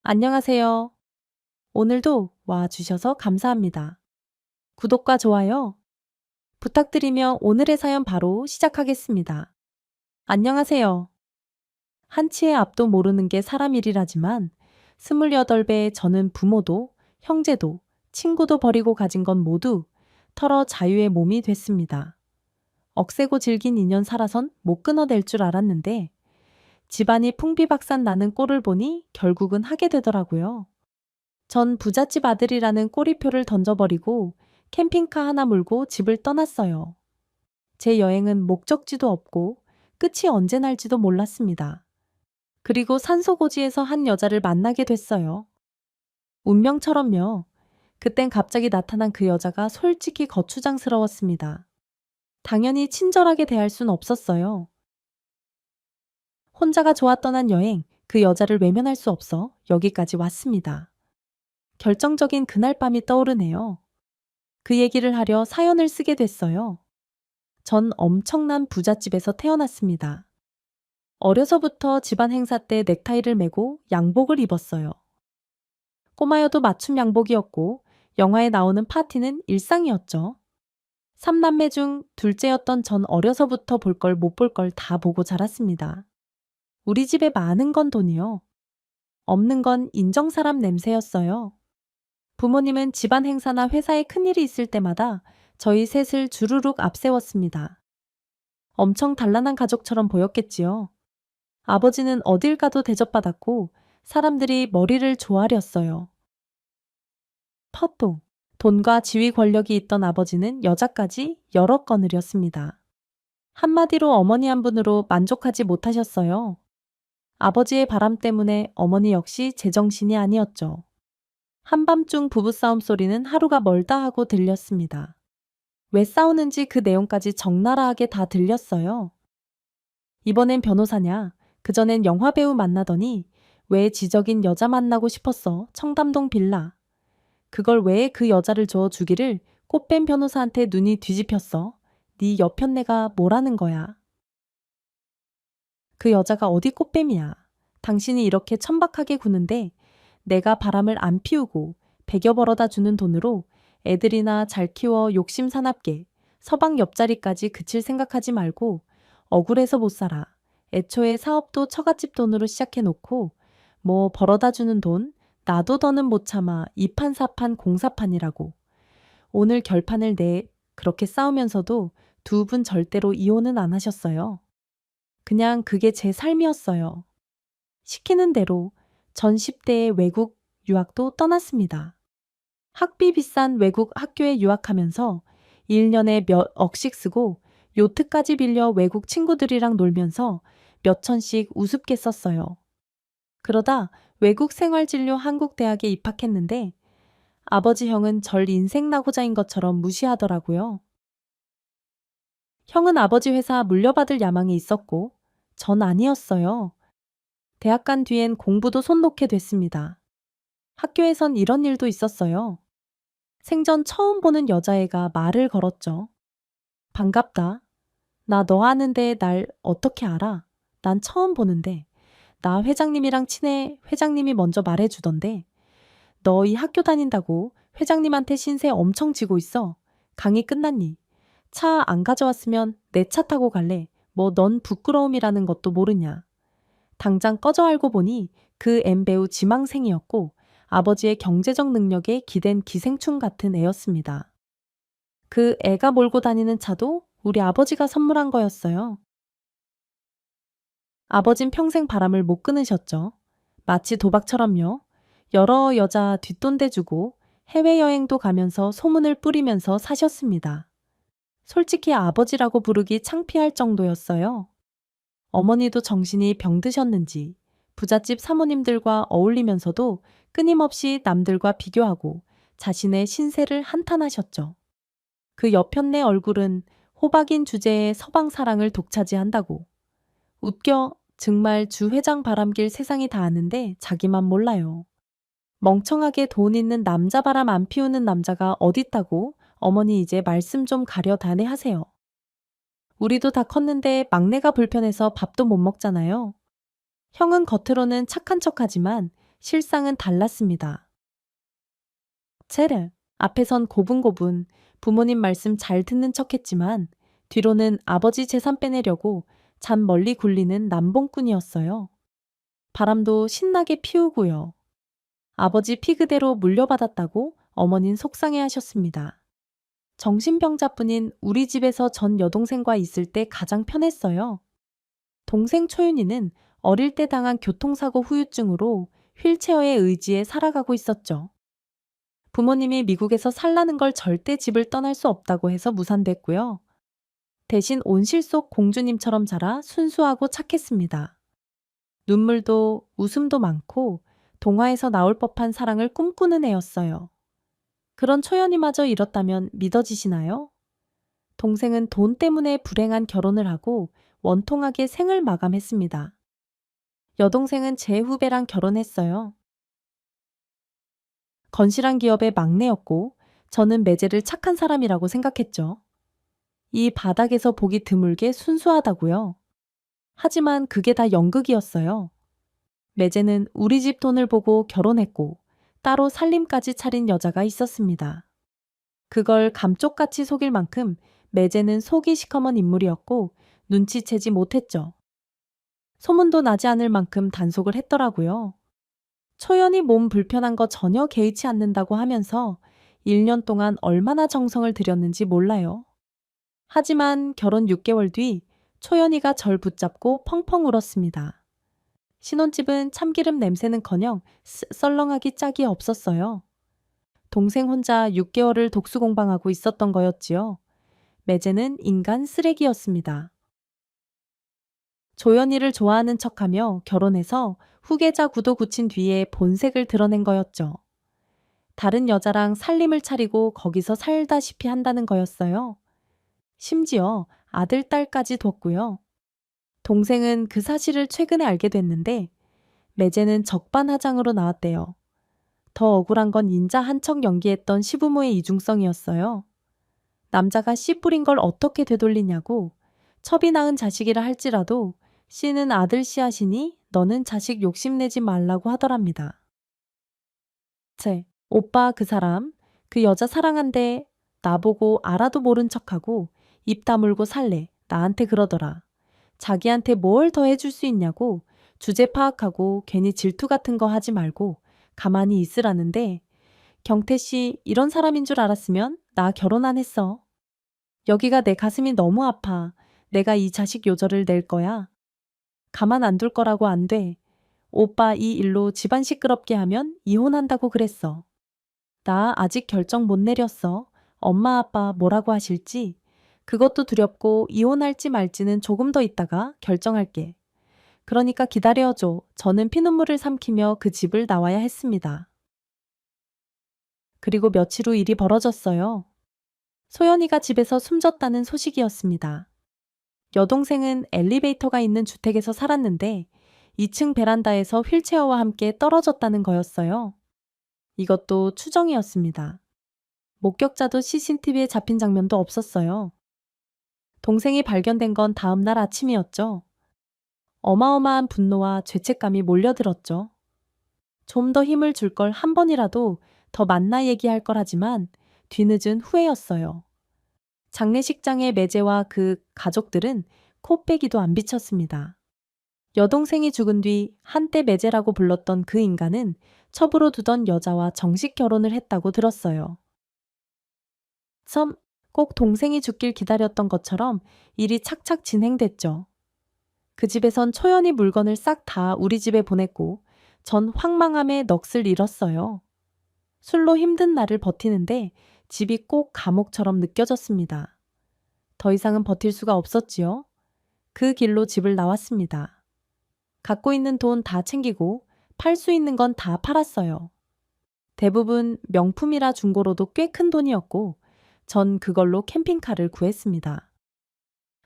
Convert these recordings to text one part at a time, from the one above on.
안녕하세요. 오늘도 와주셔서 감사합니다. 구독과 좋아요 부탁드리며 오늘의 사연 바로 시작하겠습니다. 안녕하세요. 한치의 앞도 모르는 게 사람 일이라지만 28배 저는 부모도 형제도 친구도 버리고 가진 건 모두 털어 자유의 몸이 됐습니다. 억세고 질긴 인연 살아선 못 끊어낼 줄 알았는데 집안이 풍비박산 나는 꼴을 보니 결국은 하게 되더라고요. 전 부잣집 아들이라는 꼬리표를 던져버리고 캠핑카 하나 몰고 집을 떠났어요. 제 여행은 목적지도 없고 끝이 언제 날지도 몰랐습니다. 그리고 산소고지에서 한 여자를 만나게 됐어요. 운명처럼요. 그땐 갑자기 나타난 그 여자가 솔직히 거추장스러웠습니다. 당연히 친절하게 대할 순 없었어요. 혼자가 좋아 떠난 여행, 그 여자를 외면할 수 없어 여기까지 왔습니다. 결정적인 그날 밤이 떠오르네요. 그 얘기를 하려 사연을 쓰게 됐어요. 전 엄청난 부잣집에서 태어났습니다. 어려서부터 집안 행사 때 넥타이를 매고 양복을 입었어요. 꼬마여도 맞춤 양복이었고 영화에 나오는 파티는 일상이었죠. 삼남매 중 둘째였던 전 어려서부터 볼 걸 못 볼 걸 다 보고 자랐습니다. 우리 집에 많은 건 돈이요. 없는 건 인정사람 냄새였어요. 부모님은 집안 행사나 회사에 큰일이 있을 때마다 저희 셋을 주르륵 앞세웠습니다. 엄청 단란한 가족처럼 보였겠지요. 아버지는 어딜 가도 대접받았고 사람들이 머리를 조아렸어요. 퍼또. 돈과 지위 권력이 있던 아버지는 여자까지 여러 거느렸습니다. 한마디로 어머니 한 분으로 만족하지 못하셨어요. 아버지의 바람 때문에 어머니 역시 제정신이 아니었죠. 한밤중 부부싸움 소리는 하루가 멀다 하고 들렸습니다. 왜 싸우는지 그 내용까지 적나라하게 다 들렸어요. 이번엔 변호사냐? 그전엔 영화배우 만나더니 왜 지적인 여자 만나고 싶었어? 청담동 빌라. 그걸 왜 그 여자를 줘 주기를 꽃뱀 변호사한테 눈이 뒤집혔어? 네 여편네가 뭐라는 거야? 그 여자가 어디 꽃뱀이야? 당신이 이렇게 천박하게 구는데 내가 바람을 안 피우고 배겨 벌어다 주는 돈으로 애들이나 잘 키워 욕심 사납게 서방 옆자리까지 그칠 생각하지 말고 억울해서 못 살아. 애초에 사업도 처갓집 돈으로 시작해놓고 뭐 벌어다 주는 돈 나도 더는 못 참아 이판사판 공사판이라고. 오늘 결판을 내 그렇게 싸우면서도 두 분 절대로 이혼은 안 하셨어요. 그냥 그게 제 삶이었어요. 시키는 대로 전 10대에 외국 유학도 떠났습니다. 학비 비싼 외국 학교에 유학하면서 1년에 몇 억씩 쓰고 요트까지 빌려 외국 친구들이랑 놀면서 몇 천씩 우습게 썼어요. 그러다 외국 생활진료 한국대학에 입학했는데 아버지 형은 절 인생 나고자인 것처럼 무시하더라고요. 형은 아버지 회사 물려받을 야망이 있었고 전 아니었어요. 대학 간 뒤엔 공부도 손 놓게 됐습니다. 학교에선 이런 일도 있었어요. 생전 처음 보는 여자애가 말을 걸었죠. 반갑다. 나 너 아는데 날 어떻게 알아? 난 처음 보는데. 나 회장님이랑 친해. 회장님이 먼저 말해주던데. 너 이 학교 다닌다고 회장님한테 신세 엄청 지고 있어. 강의 끝났니? 차 안 가져왔으면 내 차 타고 갈래. 뭐 넌 부끄러움이라는 것도 모르냐. 당장 꺼져 알고 보니 그 엠 배우 지망생이었고 아버지의 경제적 능력에 기댄 기생충 같은 애였습니다. 그 애가 몰고 다니는 차도 우리 아버지가 선물한 거였어요. 아버진 평생 바람을 못 끊으셨죠. 마치 도박처럼요. 여러 여자 뒷돈 대주고 해외여행도 가면서 소문을 뿌리면서 사셨습니다. 솔직히 아버지라고 부르기 창피할 정도였어요. 어머니도 정신이 병드셨는지 부잣집 사모님들과 어울리면서도 끊임없이 남들과 비교하고 자신의 신세를 한탄하셨죠. 그 여편네 얼굴은 호박인 주제에 서방 사랑을 독차지한다고. 웃겨. 정말 주 회장 바람길 세상이 다 아는데 자기만 몰라요. 멍청하게 돈 있는 남자 바람 안 피우는 남자가 어딨다고 어머니 이제 말씀 좀 가려 다내 하세요. 우리도 다 컸는데 막내가 불편해서 밥도 못 먹잖아요. 형은 겉으로는 착한 척하지만 실상은 달랐습니다. 체르, 앞에선 고분고분 부모님 말씀 잘 듣는 척했지만 뒤로는 아버지 재산 빼내려고 잠 멀리 굴리는 남봉꾼이었어요. 바람도 신나게 피우고요. 아버지 피 그대로 물려받았다고 어머닌 속상해 하셨습니다. 정신병자뿐인 우리 집에서 전 여동생과 있을 때 가장 편했어요. 동생 초윤이는 어릴 때 당한 교통사고 후유증으로 휠체어에 의지해 살아가고 있었죠. 부모님이 미국에서 살라는 걸 절대 집을 떠날 수 없다고 해서 무산됐고요. 대신 온실 속 공주님처럼 자라 순수하고 착했습니다. 눈물도 웃음도 많고 동화에서 나올 법한 사랑을 꿈꾸는 애였어요. 그런 초연이마저 이렇다면 믿어지시나요? 동생은 돈 때문에 불행한 결혼을 하고 원통하게 생을 마감했습니다. 여동생은 제 후배랑 결혼했어요. 건실한 기업의 막내였고 저는 매제를 착한 사람이라고 생각했죠. 이 바닥에서 보기 드물게 순수하다고요. 하지만 그게 다 연극이었어요. 매제는 우리 집 돈을 보고 결혼했고 따로 살림까지 차린 여자가 있었습니다. 그걸 감쪽같이 속일 만큼 매제는 속이 시커먼 인물이었고 눈치채지 못했죠. 소문도 나지 않을 만큼 단속을 했더라고요. 초연이 몸 불편한 거 전혀 개의치 않는다고 하면서 1년 동안 얼마나 정성을 들였는지 몰라요. 하지만 결혼 6개월 뒤 초연이가 절 붙잡고 펑펑 울었습니다. 신혼집은 참기름 냄새는커녕 썰렁하기 짝이 없었어요. 동생 혼자 6개월을 독수공방하고 있었던 거였지요. 매제는 인간 쓰레기였습니다. 조연이를 좋아하는 척하며 결혼해서 후계자 구도 굳힌 뒤에 본색을 드러낸 거였죠. 다른 여자랑 살림을 차리고 거기서 살다시피 한다는 거였어요. 심지어 아들, 딸까지 뒀고요. 동생은 그 사실을 최근에 알게 됐는데 매제는 적반하장으로 나왔대요. 더 억울한 건 인자 한 척 연기했던 시부모의 이중성이었어요. 남자가 씨 뿌린 걸 어떻게 되돌리냐고 첩이 낳은 자식이라 할지라도 씨는 아들 씨앗이니 너는 자식 욕심내지 말라고 하더랍니다. 오빠 그 사람, 그 여자 사랑한대 나보고 알아도 모른 척하고 입 다물고 살래 나한테 그러더라. 자기한테 뭘 더 해줄 수 있냐고 주제 파악하고 괜히 질투 같은 거 하지 말고 가만히 있으라는데 경태 씨 이런 사람인 줄 알았으면 나 결혼 안 했어. 여기가 내 가슴이 너무 아파. 내가 이 자식 요절을 낼 거야. 가만 안 둘 거라고 안 돼. 오빠 이 일로 집안 시끄럽게 하면 이혼한다고 그랬어. 나 아직 결정 못 내렸어. 엄마 아빠 뭐라고 하실지. 그것도 두렵고 이혼할지 말지는 조금 더 있다가 결정할게. 그러니까 기다려줘. 저는 피눈물을 삼키며 그 집을 나와야 했습니다. 그리고 며칠 후 일이 벌어졌어요. 소연이가 집에서 숨졌다는 소식이었습니다. 여동생은 엘리베이터가 있는 주택에서 살았는데 2층 베란다에서 휠체어와 함께 떨어졌다는 거였어요. 이것도 추정이었습니다. 목격자도 CCTV에 잡힌 장면도 없었어요. 동생이 발견된 건 다음 날 아침이었죠. 어마어마한 분노와 죄책감이 몰려들었죠. 좀 더 힘을 줄 걸 한 번이라도 더 만나 얘기할 걸 하지만 뒤늦은 후회였어요. 장례식장의 매제와 그 가족들은 코빼기도 안 비쳤습니다. 여동생이 죽은 뒤 한때 매제라고 불렀던 그 인간은 첩으로 두던 여자와 정식 결혼을 했다고 들었어요. 꼭 동생이 죽길 기다렸던 것처럼 일이 착착 진행됐죠. 그 집에선 초연이 물건을 싹 다 우리 집에 보냈고 전 황망함에 넋을 잃었어요. 술로 힘든 날을 버티는데 집이 꼭 감옥처럼 느껴졌습니다. 더 이상은 버틸 수가 없었지요. 그 길로 집을 나왔습니다. 갖고 있는 돈 다 챙기고 팔 수 있는 건 다 팔았어요. 대부분 명품이라 중고로도 꽤 큰 돈이었고 전 그걸로 캠핑카를 구했습니다.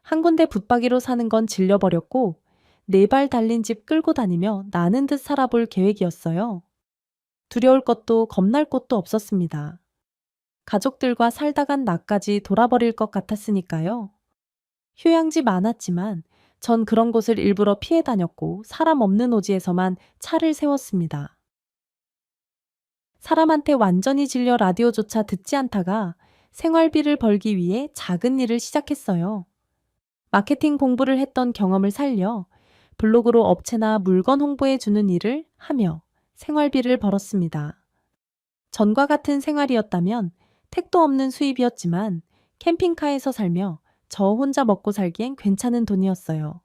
한 군데 붙박이로 사는 건 질려버렸고 4발 달린 집 끌고 다니며 나는 듯 살아볼 계획이었어요. 두려울 것도 겁날 것도 없었습니다. 가족들과 살다간 나까지 돌아버릴 것 같았으니까요. 휴양지 많았지만 전 그런 곳을 일부러 피해 다녔고 사람 없는 오지에서만 차를 세웠습니다. 사람한테 완전히 질려 라디오조차 듣지 않다가 생활비를 벌기 위해 작은 일을 시작했어요. 마케팅 공부를 했던 경험을 살려 블로그로 업체나 물건 홍보해 주는 일을 하며 생활비를 벌었습니다. 전과 같은 생활이었다면 택도 없는 수입이었지만 캠핑카에서 살며 저 혼자 먹고 살기엔 괜찮은 돈이었어요.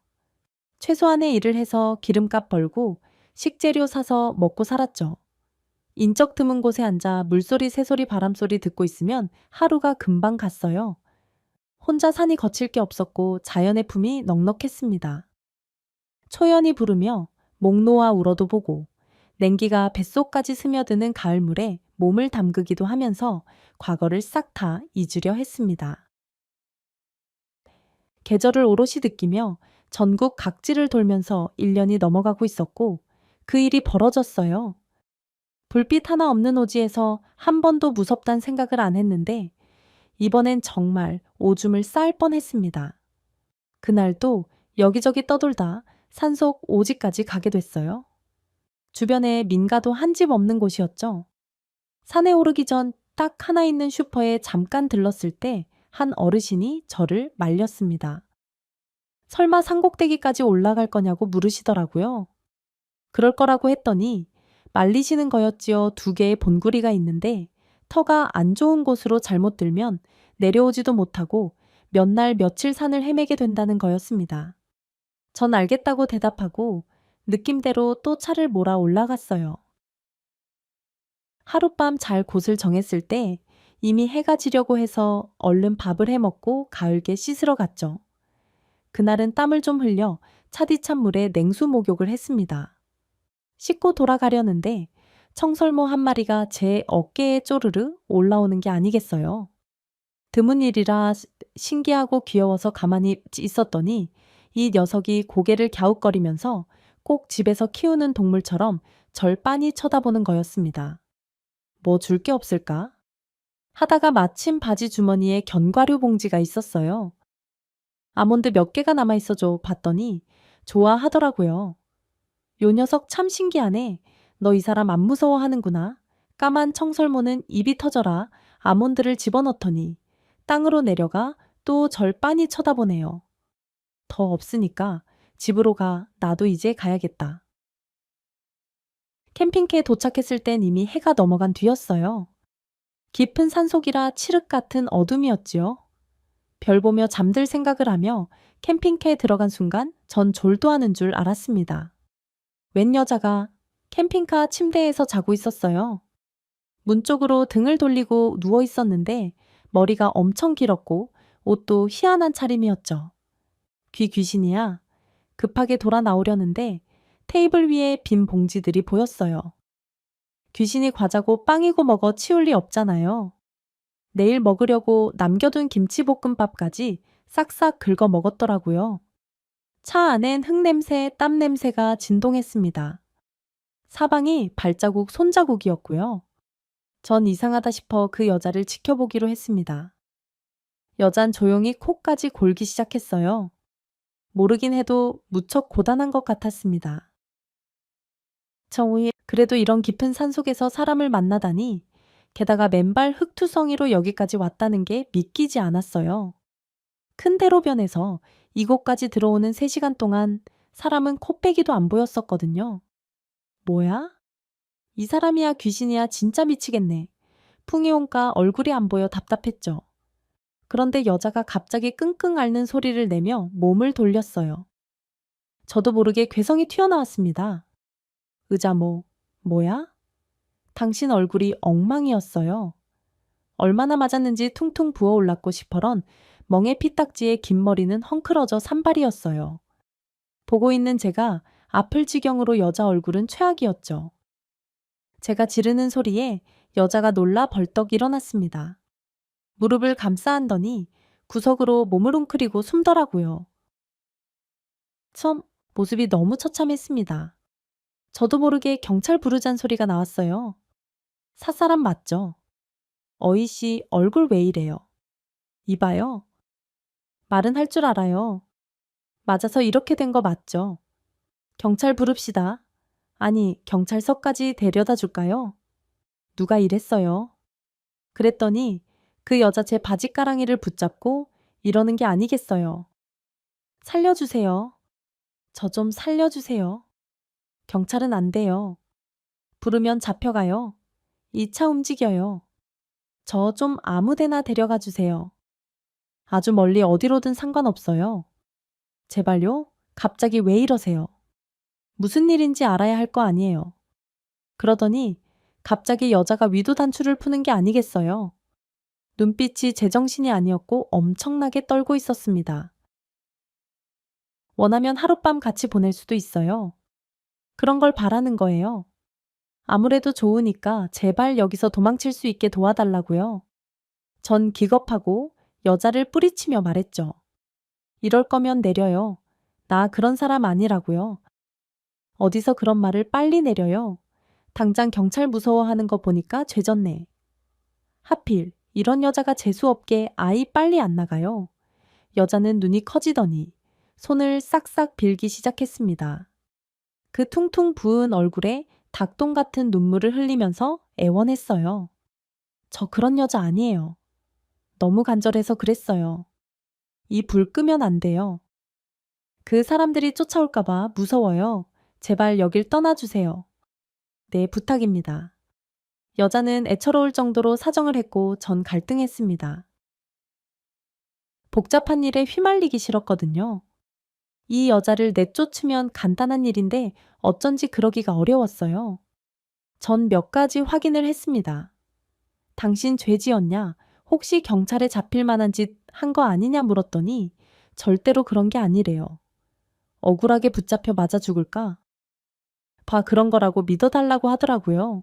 최소한의 일을 해서 기름값 벌고 식재료 사서 먹고 살았죠. 인적 드문 곳에 앉아 물소리, 새소리, 바람소리 듣고 있으면 하루가 금방 갔어요. 혼자 산이 거칠 게 없었고 자연의 품이 넉넉했습니다. 초연이 부르며 목 놓아 울어도 보고 냉기가 뱃속까지 스며드는 가을물에 몸을 담그기도 하면서 과거를 싹 다 잊으려 했습니다. 계절을 오롯이 느끼며 전국 각지를 돌면서 1년이 넘어가고 있었고 그 일이 벌어졌어요. 불빛 하나 없는 오지에서 한 번도 무섭단 생각을 안 했는데 이번엔 정말 오줌을 쌀 뻔했습니다. 그날도 여기저기 떠돌다 산속 오지까지 가게 됐어요. 주변에 민가도 한 집 없는 곳이었죠. 산에 오르기 전 딱 하나 있는 슈퍼에 잠깐 들렀을 때 한 어르신이 저를 말렸습니다. 설마 산꼭대기까지 올라갈 거냐고 물으시더라고요. 그럴 거라고 했더니 말리시는 거였지요. 2개의 본구리가 있는데 터가 안 좋은 곳으로 잘못 들면 내려오지도 못하고 몇 날 며칠 산을 헤매게 된다는 거였습니다. 전 알겠다고 대답하고 느낌대로 또 차를 몰아 올라갔어요. 하룻밤 잘 곳을 정했을 때 이미 해가 지려고 해서 얼른 밥을 해 먹고 가을게 씻으러 갔죠. 그날은 땀을 좀 흘려 차디찬 물에 냉수 목욕을 했습니다. 씻고 돌아가려는데 청설모 한 마리가 제 어깨에 쪼르르 올라오는 게 아니겠어요. 드문 일이라 신기하고 귀여워서 가만히 있었더니 이 녀석이 고개를 갸웃거리면서 꼭 집에서 키우는 동물처럼 절 빤히 쳐다보는 거였습니다. 뭐 줄 게 없을까? 하다가 마침 바지 주머니에 견과류 봉지가 있었어요. 아몬드 몇 개가 남아있어줘 봤더니 좋아하더라고요. 요 녀석 참 신기하네. 너 이 사람 안 무서워하는구나. 까만 청설모는 입이 터져라 아몬드를 집어넣더니 땅으로 내려가 또 절 빤히 쳐다보네요. 더 없으니까 집으로 가. 나도 이제 가야겠다. 캠핑카에 도착했을 땐 이미 해가 넘어간 뒤였어요. 깊은 산속이라 칠흑 같은 어둠이었지요. 별 보며 잠들 생각을 하며 캠핑카에 들어간 순간 전 졸도하는 줄 알았습니다. 웬 여자가 캠핑카 침대에서 자고 있었어요. 문 쪽으로 등을 돌리고 누워 있었는데 머리가 엄청 길었고 옷도 희한한 차림이었죠. 귀신이야. 급하게 돌아 나오려는데 테이블 위에 빈 봉지들이 보였어요. 귀신이 과자고 빵이고 먹어 치울 리 없잖아요. 내일 먹으려고 남겨둔 김치볶음밥까지 싹싹 긁어 먹었더라고요. 차 안엔 흙냄새, 땀냄새가 진동했습니다. 사방이 발자국, 손자국이었고요. 전 이상하다 싶어 그 여자를 지켜보기로 했습니다. 여잔 조용히 코까지 골기 시작했어요. 모르긴 해도 무척 고단한 것 같았습니다. 그래도 이런 깊은 산속에서 사람을 만나다니 게다가 맨발 흙투성이로 여기까지 왔다는 게 믿기지 않았어요. 큰 대로변에서 이곳까지 들어오는 3시간 동안 사람은 코빼기도 안 보였었거든요. 뭐야? 이 사람이야 귀신이야 진짜 미치겠네. 풍이 온까 얼굴이 안 보여 답답했죠. 그런데 여자가 갑자기 끙끙 앓는 소리를 내며 몸을 돌렸어요. 저도 모르게 괴성이 튀어나왔습니다. 의자모, 뭐야? 당신 얼굴이 엉망이었어요. 얼마나 맞았는지 퉁퉁 부어올랐고 시퍼런 멍에 피딱지에 긴 머리는 헝클어져 산발이었어요. 보고 있는 제가 아플 지경으로 여자 얼굴은 최악이었죠. 제가 지르는 소리에 여자가 놀라 벌떡 일어났습니다. 무릎을 감싸 안더니 구석으로 몸을 웅크리고 숨더라고요. 참, 모습이 너무 처참했습니다. 저도 모르게 경찰 부르잔 소리가 나왔어요. 사사람 맞죠? 어이씨, 얼굴 왜 이래요? 이봐요. 말은 할 줄 알아요. 맞아서 이렇게 된 거 맞죠? 경찰 부릅시다. 아니, 경찰서까지 데려다 줄까요? 누가 이랬어요. 그랬더니 그 여자 제 바지가랑이를 붙잡고 이러는 게 아니겠어요. 살려주세요. 저 좀 살려주세요. 경찰은 안 돼요. 부르면 잡혀가요. 이 차 움직여요. 저 좀 아무 데나 데려가 주세요. 아주 멀리 어디로든 상관없어요. 제발요? 갑자기 왜 이러세요? 무슨 일인지 알아야 할 거 아니에요. 그러더니 갑자기 여자가 위도 단추를 푸는 게 아니겠어요. 눈빛이 제정신이 아니었고 엄청나게 떨고 있었습니다. 원하면 하룻밤 같이 보낼 수도 있어요. 그런 걸 바라는 거예요. 아무래도 좋으니까 제발 여기서 도망칠 수 있게 도와달라고요. 전 기겁하고 여자를 뿌리치며 말했죠. 이럴 거면 내려요. 나 그런 사람 아니라고요. 어디서 그런 말을 빨리 내려요. 당장 경찰 무서워하는 거 보니까 죄졌네. 하필 이런 여자가 재수없게 아이 빨리 안 나가요. 여자는 눈이 커지더니 손을 싹싹 빌기 시작했습니다. 그 퉁퉁 부은 얼굴에 닭똥 같은 눈물을 흘리면서 애원했어요. 저 그런 여자 아니에요. 너무 간절해서 그랬어요. 이 불 끄면 안 돼요. 그 사람들이 쫓아올까봐 무서워요. 제발 여길 떠나주세요. 네, 부탁입니다. 여자는 애처로울 정도로 사정을 했고 전 갈등했습니다. 복잡한 일에 휘말리기 싫었거든요. 이 여자를 내쫓으면 간단한 일인데 어쩐지 그러기가 어려웠어요. 전 몇 가지 확인을 했습니다. 당신 죄 지었냐? 혹시 경찰에 잡힐 만한 짓 한 거 아니냐 물었더니 절대로 그런 게 아니래요. 억울하게 붙잡혀 맞아 죽을까? 봐, 그런 거라고 믿어달라고 하더라고요.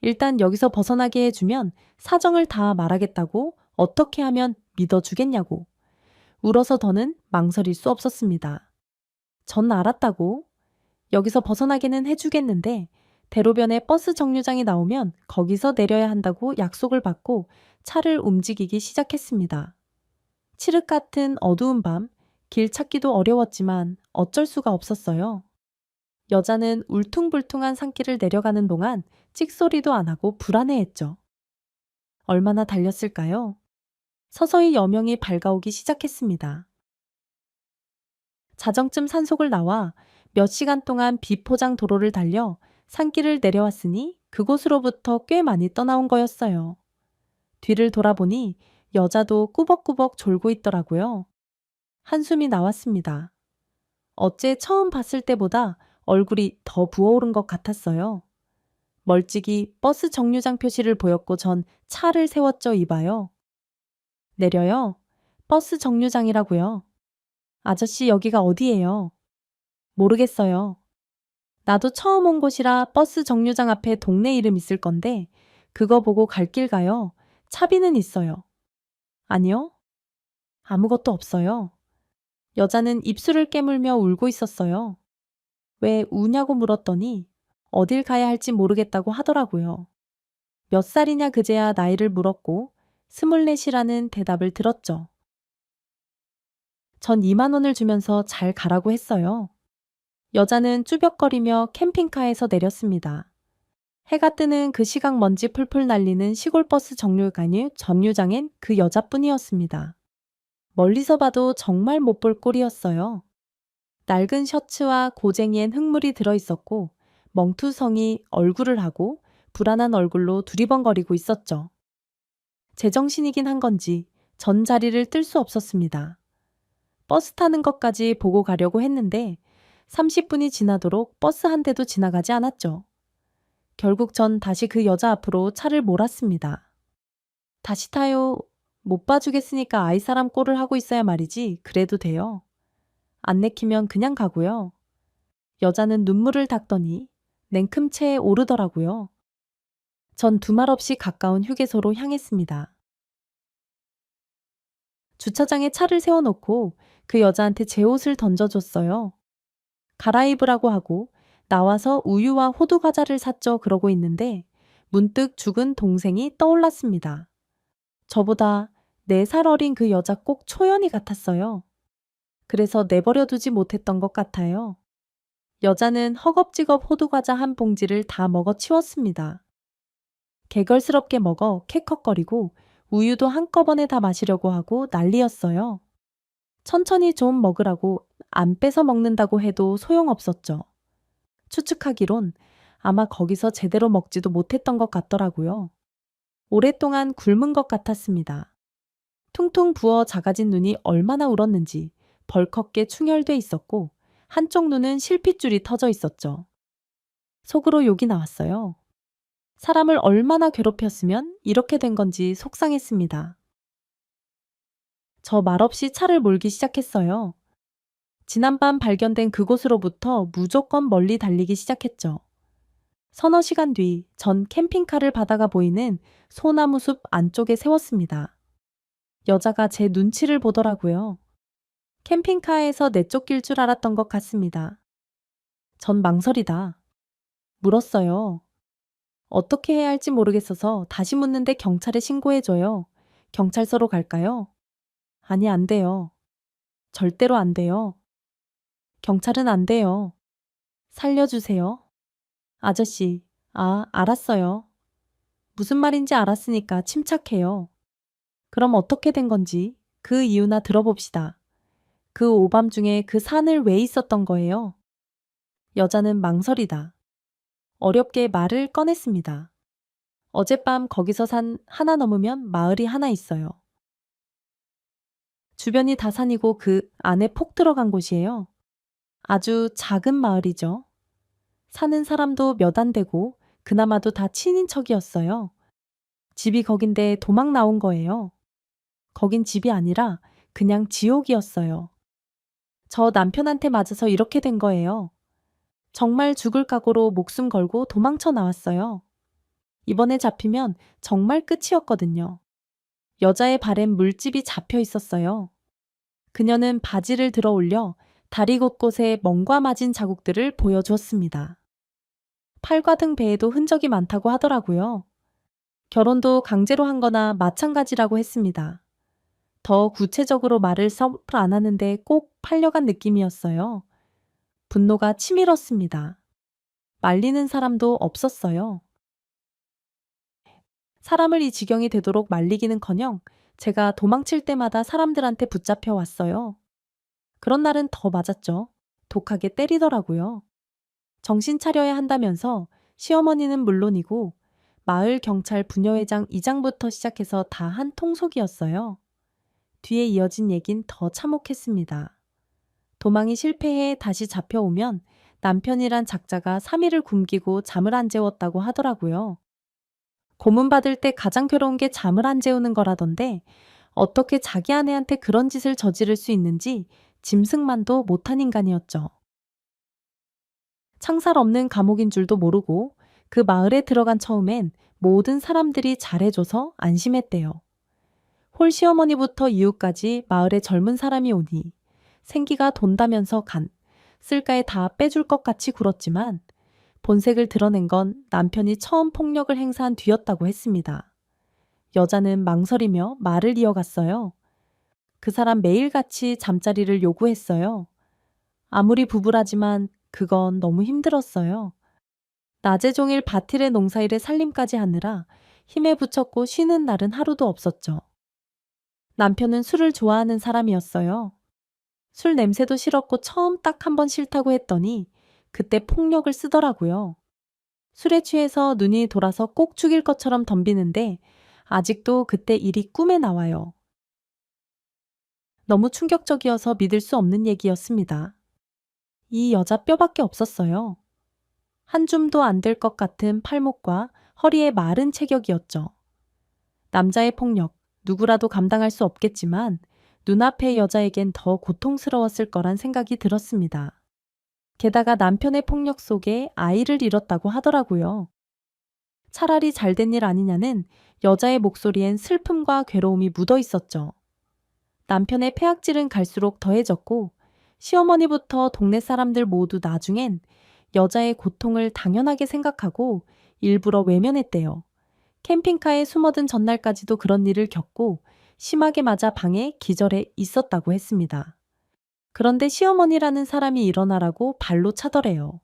일단 여기서 벗어나게 해주면 사정을 다 말하겠다고, 어떻게 하면 믿어주겠냐고. 울어서 더는 망설일 수 없었습니다. 전 알았다고. 여기서 벗어나게는 해주겠는데 대로변에 버스 정류장이 나오면 거기서 내려야 한다고 약속을 받고 차를 움직이기 시작했습니다. 칠흑 같은 어두운 밤, 길 찾기도 어려웠지만 어쩔 수가 없었어요. 여자는 울퉁불퉁한 산길을 내려가는 동안 찍소리도 안 하고 불안해했죠. 얼마나 달렸을까요? 서서히 여명이 밝아오기 시작했습니다. 자정쯤 산속을 나와 몇 시간 동안 비포장 도로를 달려 산길을 내려왔으니 그곳으로부터 꽤 많이 떠나온 거였어요. 뒤를 돌아보니 여자도 꾸벅꾸벅 졸고 있더라고요. 한숨이 나왔습니다. 어째 처음 봤을 때보다 얼굴이 더 부어오른 것 같았어요. 멀찍이 버스 정류장 표시를 보였고 전 차를 세웠죠. 이봐요. 내려요. 버스 정류장이라고요. 아저씨, 여기가 어디예요? 모르겠어요. 나도 처음 온 곳이라 버스 정류장 앞에 동네 이름 있을 건데 그거 보고 갈 길 가요. 차비는 있어요. 아니요. 아무것도 없어요. 여자는 입술을 깨물며 울고 있었어요. 왜 우냐고 물었더니 어딜 가야 할지 모르겠다고 하더라고요. 몇 살이냐 그제야 나이를 물었고 24이라는 대답을 들었죠. 전 2만 원을 주면서 잘 가라고 했어요. 여자는 쭈뼛거리며 캠핑카에서 내렸습니다. 해가 뜨는 그 시각 먼지 풀풀 날리는 시골버스 정류장엔 그 여자뿐이었습니다. 멀리서 봐도 정말 못 볼 꼴이었어요. 낡은 셔츠와 고쟁이엔 흙물이 들어있었고 멍투성이 얼굴을 하고 불안한 얼굴로 두리번거리고 있었죠. 제정신이긴 한 건지 전 자리를 뜰 수 없었습니다. 버스 타는 것까지 보고 가려고 했는데 30분이 지나도록 버스 한 대도 지나가지 않았죠. 결국 전 다시 그 여자 앞으로 차를 몰았습니다. 다시 타요. 못 봐주겠으니까 아이 사람 꼴을 하고 있어야 말이지. 그래도 돼요. 안 내키면 그냥 가고요. 여자는 눈물을 닦더니 냉큼체에 오르더라고요. 전 두말 없이 가까운 휴게소로 향했습니다. 주차장에 차를 세워놓고 그 여자한테 제 옷을 던져줬어요. 갈아입으라고 하고 나와서 우유와 호두 과자를 샀죠. 그러고 있는데 문득 죽은 동생이 떠올랐습니다. 저보다 4살 어린 그 여자 꼭 초연이 같았어요. 그래서 내버려두지 못했던 것 같아요. 여자는 허겁지겁 호두 과자 한 봉지를 다 먹어 치웠습니다. 개걸스럽게 먹어 캑캅거리고 우유도 한꺼번에 다 마시려고 하고 난리였어요. 천천히 좀 먹으라고 안 뺏어 먹는다고 해도 소용없었죠. 추측하기론 아마 거기서 제대로 먹지도 못했던 것 같더라고요. 오랫동안 굶은 것 같았습니다. 퉁퉁 부어 작아진 눈이 얼마나 울었는지 벌겋게 충혈돼 있었고 한쪽 눈은 실핏줄이 터져 있었죠. 속으로 욕이 나왔어요. 사람을 얼마나 괴롭혔으면 이렇게 된 건지 속상했습니다. 저 말없이 차를 몰기 시작했어요. 지난밤 발견된 그곳으로부터 무조건 멀리 달리기 시작했죠. 서너 시간 뒤 전 캠핑카를 바다가 보이는 소나무 숲 안쪽에 세웠습니다. 여자가 제 눈치를 보더라고요. 캠핑카에서 내쫓길 줄 알았던 것 같습니다. 전 망설이다. 물었어요. 어떻게 해야 할지 모르겠어서 다시 묻는데 경찰에 신고해줘요. 경찰서로 갈까요? 아니, 안 돼요. 절대로 안 돼요. 경찰은 안 돼요. 살려주세요. 아저씨, 알았어요. 무슨 말인지 알았으니까 침착해요. 그럼 어떻게 된 건지 그 이유나 들어봅시다. 그 오밤중에 그 산을 왜 있었던 거예요? 여자는 망설이다. 어렵게 말을 꺼냈습니다. 어젯밤 거기서 산 하나 넘으면 마을이 하나 있어요. 주변이 다 산이고 그 안에 폭 들어간 곳이에요. 아주 작은 마을이죠. 사는 사람도 몇 안 되고 그나마도 다 친인척이었어요. 집이 거긴데 도망 나온 거예요. 거긴 집이 아니라 그냥 지옥이었어요. 저 남편한테 맞아서 이렇게 된 거예요. 정말 죽을 각오로 목숨 걸고 도망쳐 나왔어요. 이번에 잡히면 정말 끝이었거든요. 여자의 발엔 물집이 잡혀 있었어요. 그녀는 바지를 들어 올려 다리 곳곳에 멍과 맞은 자국들을 보여주었습니다. 팔과 등 배에도 흔적이 많다고 하더라고요. 결혼도 강제로 한 거나 마찬가지라고 했습니다. 더 구체적으로 말을 섭 안 하는데 꼭 팔려간 느낌이었어요. 분노가 치밀었습니다. 말리는 사람도 없었어요. 사람을 이 지경이 되도록 말리기는커녕 제가 도망칠 때마다 사람들한테 붙잡혀 왔어요. 그런 날은 더 맞았죠. 독하게 때리더라고요. 정신 차려야 한다면서 시어머니는 물론이고 마을 경찰 부녀회장 이장부터 시작해서 다 한 통속이었어요. 뒤에 이어진 얘긴 더 참혹했습니다. 도망이 실패해 다시 잡혀오면 남편이란 작자가 3일을 굶기고 잠을 안 재웠다고 하더라고요. 고문받을 때 가장 괴로운 게 잠을 안 재우는 거라던데 어떻게 자기 아내한테 그런 짓을 저지를 수 있는지 짐승만도 못한 인간이었죠. 창살 없는 감옥인 줄도 모르고 그 마을에 들어간 처음엔 모든 사람들이 잘해줘서 안심했대요. 홀 시어머니부터 이웃까지 마을에 젊은 사람이 오니 생기가 돈다면서 쓸까에 다 빼줄 것 같이 굴었지만 본색을 드러낸 건 남편이 처음 폭력을 행사한 뒤였다고 했습니다. 여자는 망설이며 말을 이어갔어요. 그 사람 매일같이 잠자리를 요구했어요. 아무리 부부라지만 그건 너무 힘들었어요. 낮에 종일 밭일에 농사일에 살림까지 하느라 힘에 부쳤고 쉬는 날은 하루도 없었죠. 남편은 술을 좋아하는 사람이었어요. 술 냄새도 싫었고 처음 딱 한 번 싫다고 했더니 그때 폭력을 쓰더라고요. 술에 취해서 눈이 돌아서 꼭 죽일 것처럼 덤비는데 아직도 그때 일이 꿈에 나와요. 너무 충격적이어서 믿을 수 없는 얘기였습니다. 이 여자 뼈밖에 없었어요. 한 줌도 안 될 것 같은 팔목과 허리에 마른 체격이었죠. 남자의 폭력, 누구라도 감당할 수 없겠지만 눈앞의 여자에겐 더 고통스러웠을 거란 생각이 들었습니다. 게다가 남편의 폭력 속에 아이를 잃었다고 하더라고요. 차라리 잘된 일 아니냐는 여자의 목소리엔 슬픔과 괴로움이 묻어 있었죠. 남편의 폐악질은 갈수록 더해졌고 시어머니부터 동네 사람들 모두 나중엔 여자의 고통을 당연하게 생각하고 일부러 외면했대요. 캠핑카에 숨어든 전날까지도 그런 일을 겪고 심하게 맞아 방에 기절해 있었다고 했습니다. 그런데 시어머니라는 사람이 일어나라고 발로 차더래요.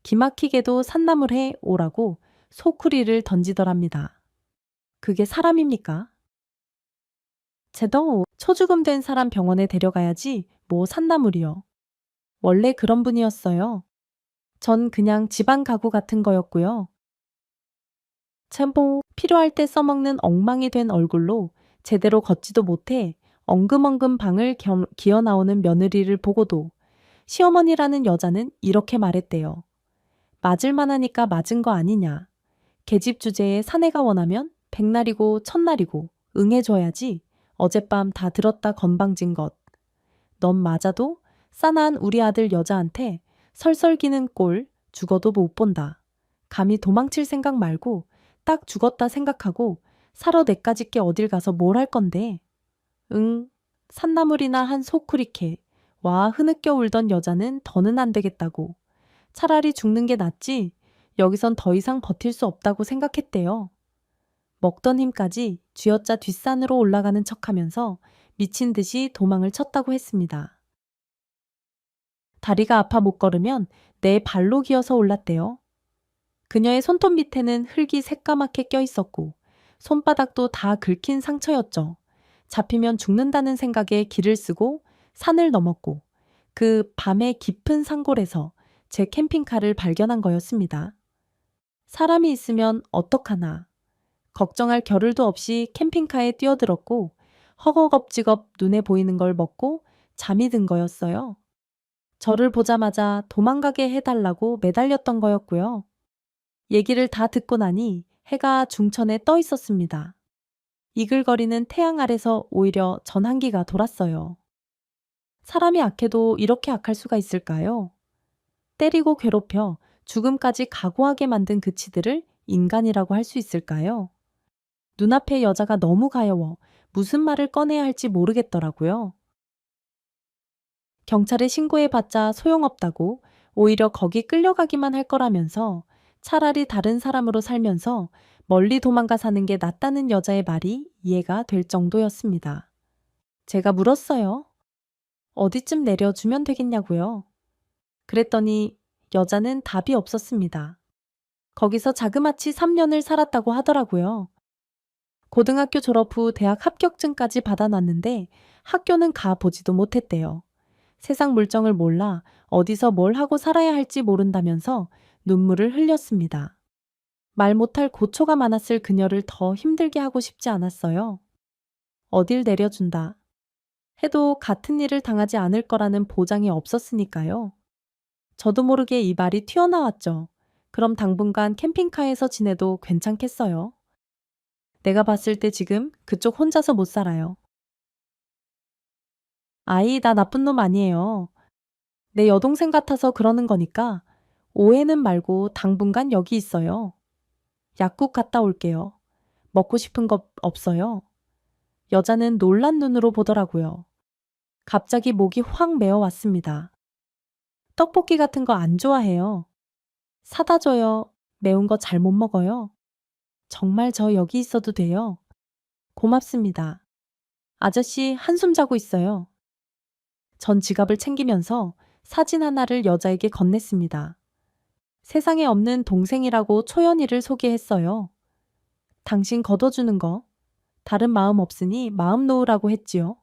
기막히게도 산나물해 오라고 소쿠리를 던지더랍니다. 그게 사람입니까? 제동 초죽음 된 사람 병원에 데려가야지 뭐 산나물이요. 원래 그런 분이었어요. 전 그냥 집안 가구 같은 거였고요. 챔보 필요할 때 써먹는 엉망이 된 얼굴로 제대로 걷지도 못해 엉금엉금 방을 기어 나오는 며느리를 보고도 시어머니라는 여자는 이렇게 말했대요. 맞을 만하니까 맞은 거 아니냐. 계집 주제에 사내가 원하면 백날이고 천날이고 응해줘야지. 어젯밤 다 들었다 건방진 것. 넌 맞아도 싸난 우리 아들 여자한테 설설기는 꼴 죽어도 못 본다. 감히 도망칠 생각 말고 딱 죽었다 생각하고 살아 내까짓 게 어딜 가서 뭘 할 건데. 응, 산나물이나 한 소쿠리케. 와 흐느껴 울던 여자는 더는 안 되겠다고. 차라리 죽는 게 낫지. 여기선 더 이상 버틸 수 없다고 생각했대요. 먹던 힘까지 쥐어짜 뒷산으로 올라가는 척하면서 미친 듯이 도망을 쳤다고 했습니다. 다리가 아파 못 걸으면 내 발로 기어서 올랐대요. 그녀의 손톱 밑에는 흙이 새까맣게 껴 있었고 손바닥도 다 긁힌 상처였죠. 잡히면 죽는다는 생각에 길을 쓰고 산을 넘었고 그 밤의 깊은 산골에서 제 캠핑카를 발견한 거였습니다. 사람이 있으면 어떡하나. 걱정할 겨를도 없이 캠핑카에 뛰어들었고 허겁지겁 눈에 보이는 걸 먹고 잠이 든 거였어요. 저를 보자마자 도망가게 해달라고 매달렸던 거였고요. 얘기를 다 듣고 나니 해가 중천에 떠 있었습니다. 이글거리는 태양 아래서 오히려 전환기가 돌았어요. 사람이 악해도 이렇게 악할 수가 있을까요? 때리고 괴롭혀 죽음까지 각오하게 만든 그 치들을 인간이라고 할 수 있을까요? 눈앞의 여자가 너무 가여워 무슨 말을 꺼내야 할지 모르겠더라고요. 경찰에 신고해봤자 소용없다고 오히려 거기 끌려가기만 할 거라면서 차라리 다른 사람으로 살면서 멀리 도망가 사는 게 낫다는 여자의 말이 이해가 될 정도였습니다. 제가 물었어요. 어디쯤 내려주면 되겠냐고요. 그랬더니 여자는 답이 없었습니다. 거기서 자그마치 3년을 살았다고 하더라고요. 고등학교 졸업 후 대학 합격증까지 받아놨는데 학교는 가보지도 못했대요. 세상 물정을 몰라 어디서 뭘 하고 살아야 할지 모른다면서 눈물을 흘렸습니다. 말 못할 고초가 많았을 그녀를 더 힘들게 하고 싶지 않았어요. 어딜 내려준다 해도 같은 일을 당하지 않을 거라는 보장이 없었으니까요. 저도 모르게 이 말이 튀어나왔죠. 그럼 당분간 캠핑카에서 지내도 괜찮겠어요? 내가 봤을 때 지금 그쪽 혼자서 못 살아요. 아이, 나 나쁜 놈 아니에요. 내 여동생 같아서 그러는 거니까 오해는 말고 당분간 여기 있어요. 약국 갔다 올게요. 먹고 싶은 거 없어요? 여자는 놀란 눈으로 보더라고요. 갑자기 목이 확 메어왔습니다. 떡볶이 같은 거 안 좋아해요. 사다 줘요. 매운 거 잘 못 먹어요. 정말 저 여기 있어도 돼요. 고맙습니다. 아저씨 한숨 자고 있어요. 전 지갑을 챙기면서 사진 하나를 여자에게 건넸습니다. 세상에 없는 동생이라고 초연이를 소개했어요. 당신 걷어주는 거 다른 마음 없으니 마음 놓으라고 했지요.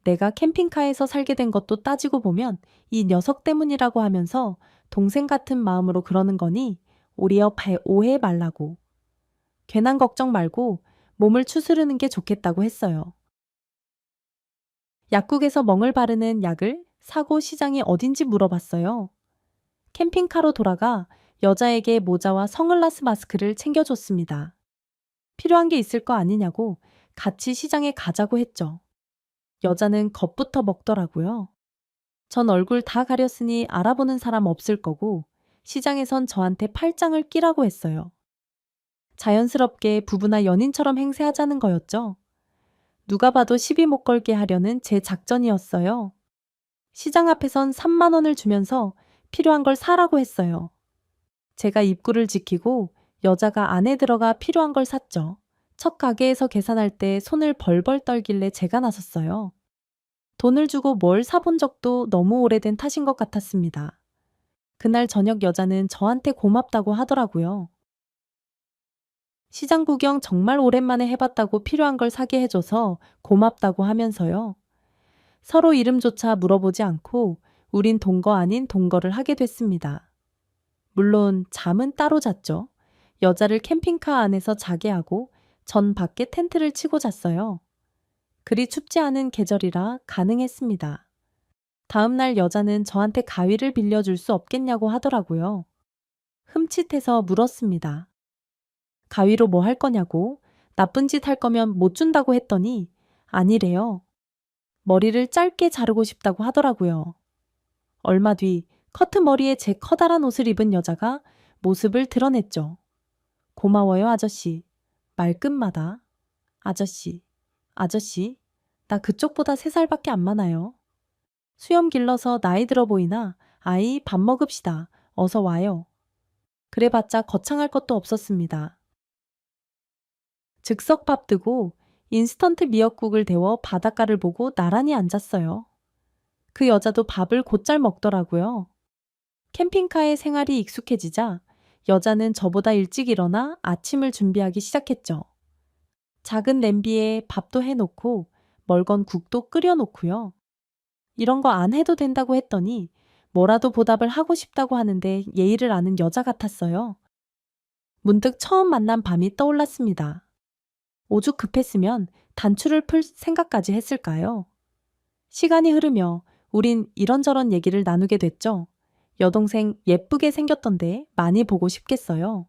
내가 캠핑카에서 살게 된 것도 따지고 보면 이 녀석 때문이라고 하면서 동생 같은 마음으로 그러는 거니 오해 말라고. 괜한 걱정 말고 몸을 추스르는 게 좋겠다고 했어요. 약국에서 멍을 바르는 약을 사고 시장이 어딘지 물어봤어요. 캠핑카로 돌아가 여자에게 모자와 선글라스 마스크를 챙겨줬습니다. 필요한 게 있을 거 아니냐고 같이 시장에 가자고 했죠. 여자는 겁부터 먹더라고요. 전 얼굴 다 가렸으니 알아보는 사람 없을 거고 시장에선 저한테 팔짱을 끼라고 했어요. 자연스럽게 부부나 연인처럼 행세하자는 거였죠. 누가 봐도 시비 못 걸게 하려는 제 작전이었어요. 시장 앞에선 3만 원을 주면서 필요한 걸 사라고 했어요. 제가 입구를 지키고 여자가 안에 들어가 필요한 걸 샀죠. 첫 가게에서 계산할 때 손을 벌벌 떨길래 제가 나섰어요. 돈을 주고 뭘 사본 적도 너무 오래된 탓인 것 같았습니다. 그날 저녁 여자는 저한테 고맙다고 하더라고요. 시장 구경 정말 오랜만에 해봤다고 필요한 걸 사게 해줘서 고맙다고 하면서요. 서로 이름조차 물어보지 않고 우린 동거 아닌 동거를 하게 됐습니다. 물론 잠은 따로 잤죠. 여자를 캠핑카 안에서 자게 하고 전 밖에 텐트를 치고 잤어요. 그리 춥지 않은 계절이라 가능했습니다. 다음 날 여자는 저한테 가위를 빌려줄 수 없겠냐고 하더라고요. 흠칫해서 물었습니다. 가위로 뭐 할 거냐고, 나쁜 짓 할 거면 못 준다고 했더니 아니래요. 머리를 짧게 자르고 싶다고 하더라고요. 얼마 뒤 커트 머리에 제 커다란 옷을 입은 여자가 모습을 드러냈죠. 고마워요, 아저씨. 말끝마다. 아저씨, 아저씨, 나 그쪽보다 3살밖에 안 많아요. 수염 길러서 나이 들어 보이나? 아이, 밥 먹읍시다. 어서 와요. 그래봤자 거창할 것도 없었습니다. 즉석 밥 뜨고 인스턴트 미역국을 데워 바닷가를 보고 나란히 앉았어요. 그 여자도 밥을 곧잘 먹더라고요. 캠핑카의 생활이 익숙해지자 여자는 저보다 일찍 일어나 아침을 준비하기 시작했죠. 작은 냄비에 밥도 해놓고 멀건 국도 끓여놓고요. 이런 거 안 해도 된다고 했더니 뭐라도 보답을 하고 싶다고 하는데 예의를 아는 여자 같았어요. 문득 처음 만난 밤이 떠올랐습니다. 오죽 급했으면 단추를 풀 생각까지 했을까요? 시간이 흐르며 우린 이런저런 얘기를 나누게 됐죠. 여동생 예쁘게 생겼던데 많이 보고 싶겠어요.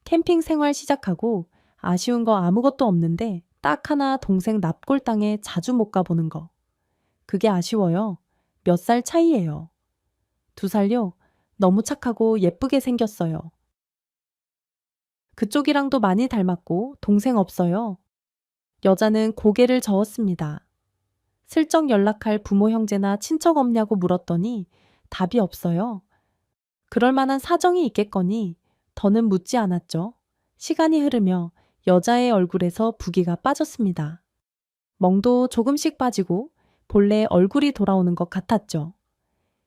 캠핑 생활 시작하고 아쉬운 거 아무것도 없는데 딱 하나 동생 납골 땅에 자주 못 가보는 거. 그게 아쉬워요. 몇 살 차이예요. 2살요? 너무 착하고 예쁘게 생겼어요. 그쪽이랑도 많이 닮았고 동생 없어요. 여자는 고개를 저었습니다. 슬쩍 연락할 부모 형제나 친척 없냐고 물었더니 답이 없어요. 그럴 만한 사정이 있겠거니 더는 묻지 않았죠. 시간이 흐르며 여자의 얼굴에서 부기가 빠졌습니다. 멍도 조금씩 빠지고 본래 얼굴이 돌아오는 것 같았죠.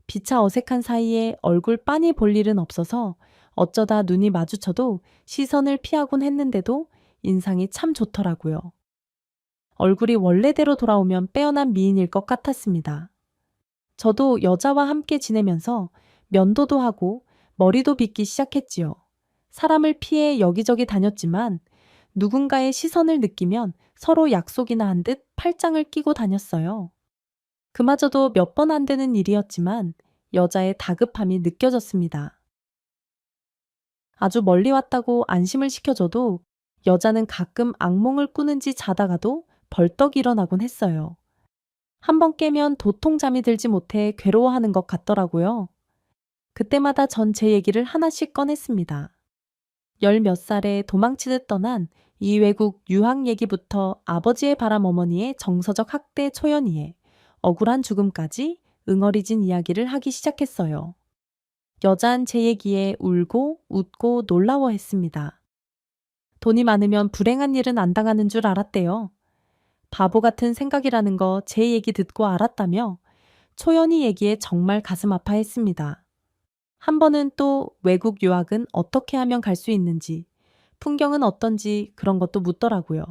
피차 어색한 사이에 얼굴 빤히 볼 일은 없어서 어쩌다 눈이 마주쳐도 시선을 피하곤 했는데도 인상이 참 좋더라고요. 얼굴이 원래대로 돌아오면 빼어난 미인일 것 같았습니다. 저도 여자와 함께 지내면서 면도도 하고 머리도 빗기 시작했지요. 사람을 피해 여기저기 다녔지만 누군가의 시선을 느끼면 서로 약속이나 한 듯 팔짱을 끼고 다녔어요. 그마저도 몇 번 안 되는 일이었지만 여자의 다급함이 느껴졌습니다. 아주 멀리 왔다고 안심을 시켜줘도 여자는 가끔 악몽을 꾸는지 자다가도 벌떡 일어나곤 했어요. 한번 깨면 도통 잠이 들지 못해 괴로워하는 것 같더라고요. 그때마다 전 제 얘기를 하나씩 꺼냈습니다. 10몇 살에 도망치듯 떠난 이외국 유학 얘기부터 아버지의 바람 어머니의 정서적 학대 초연이에 억울한 죽음까지 응어리진 이야기를 하기 시작했어요. 여잔 제 얘기에 울고 웃고 놀라워했습니다. 돈이 많으면 불행한 일은 안 당하는 줄 알았대요. 바보 같은 생각이라는 거 제 얘기 듣고 알았다며 초연이 얘기에 정말 가슴 아파했습니다. 한 번은 또 외국 유학은 어떻게 하면 갈 수 있는지, 풍경은 어떤지 그런 것도 묻더라고요.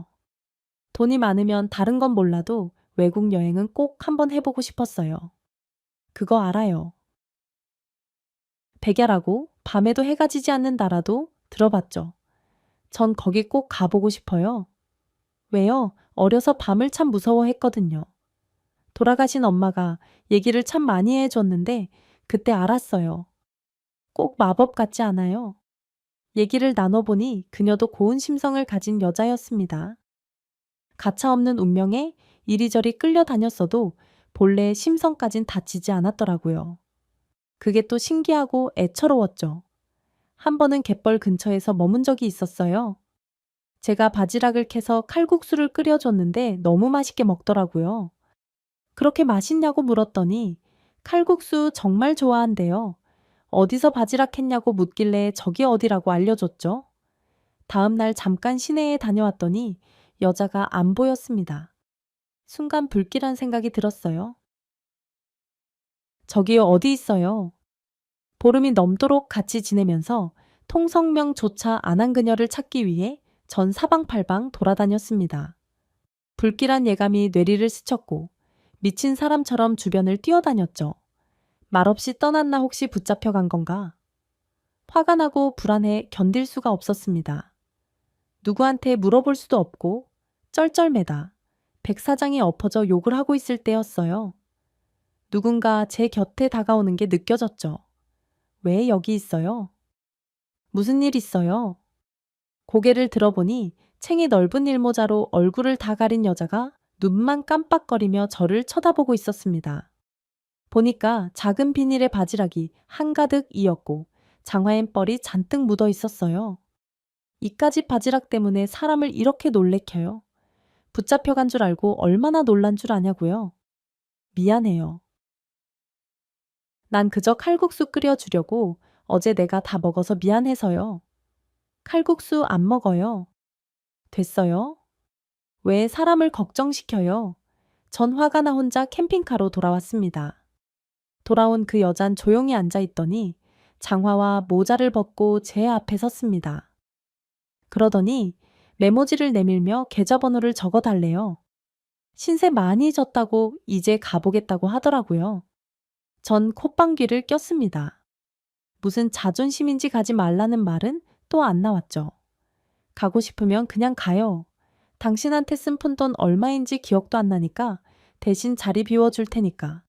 돈이 많으면 다른 건 몰라도 외국 여행은 꼭 한번 해보고 싶었어요. 그거 알아요. 백야라고 밤에도 해가 지지 않는 나라도 들어봤죠. 전 거기 꼭 가보고 싶어요. 왜요? 어려서 밤을 참 무서워했거든요. 돌아가신 엄마가 얘기를 참 많이 해줬는데 그때 알았어요. 꼭 마법 같지 않아요? 얘기를 나눠보니 그녀도 고운 심성을 가진 여자였습니다. 가차없는 운명에 이리저리 끌려다녔어도 본래 심성까진 다치지 않았더라고요. 그게 또 신기하고 애처로웠죠. 한 번은 갯벌 근처에서 머문 적이 있었어요. 제가 바지락을 캐서 칼국수를 끓여줬는데 너무 맛있게 먹더라고요. 그렇게 맛있냐고 물었더니 칼국수 정말 좋아한대요. 어디서 바지락 했냐고 묻길래 저기 어디라고 알려줬죠. 다음 날 잠깐 시내에 다녀왔더니 여자가 안 보였습니다. 순간 불길한 생각이 들었어요. 저기 어디 있어요? 보름이 넘도록 같이 지내면서 통성명조차 안 한 그녀를 찾기 위해 전 사방팔방 돌아다녔습니다. 불길한 예감이 뇌리를 스쳤고 미친 사람처럼 주변을 뛰어다녔죠. 말없이 떠났나 혹시 붙잡혀 간 건가? 화가 나고 불안해 견딜 수가 없었습니다. 누구한테 물어볼 수도 없고 쩔쩔매다 백 사장이 엎어져 욕을 하고 있을 때였어요. 누군가 제 곁에 다가오는 게 느껴졌죠. 왜 여기 있어요? 무슨 일 있어요? 고개를 들어보니 챙이 넓은 일모자로 얼굴을 다 가린 여자가 눈만 깜빡거리며 저를 쳐다보고 있었습니다. 보니까 작은 비닐의 바지락이 한가득 이었고 장화엔 뻘이 잔뜩 묻어 있었어요. 이까지 바지락 때문에 사람을 이렇게 놀래켜요. 붙잡혀간 줄 알고 얼마나 놀란 줄 아냐고요. 미안해요. 난 그저 칼국수 끓여주려고 어제 내가 다 먹어서 미안해서요. 칼국수 안 먹어요. 됐어요? 왜 사람을 걱정시켜요? 전 화가 나 혼자 캠핑카로 돌아왔습니다. 돌아온 그 여잔 조용히 앉아 있더니 장화와 모자를 벗고 제 앞에 섰습니다. 그러더니 메모지를 내밀며 계좌번호를 적어 달래요. 신세 많이 졌다고 이제 가보겠다고 하더라고요. 전 콧방귀를 꼈습니다. 무슨 자존심인지 가지 말라는 말은 또 안 나왔죠. 가고 싶으면 그냥 가요. 당신한테 쓴 푼돈 얼마인지 기억도 안 나니까 대신 자리 비워줄 테니까.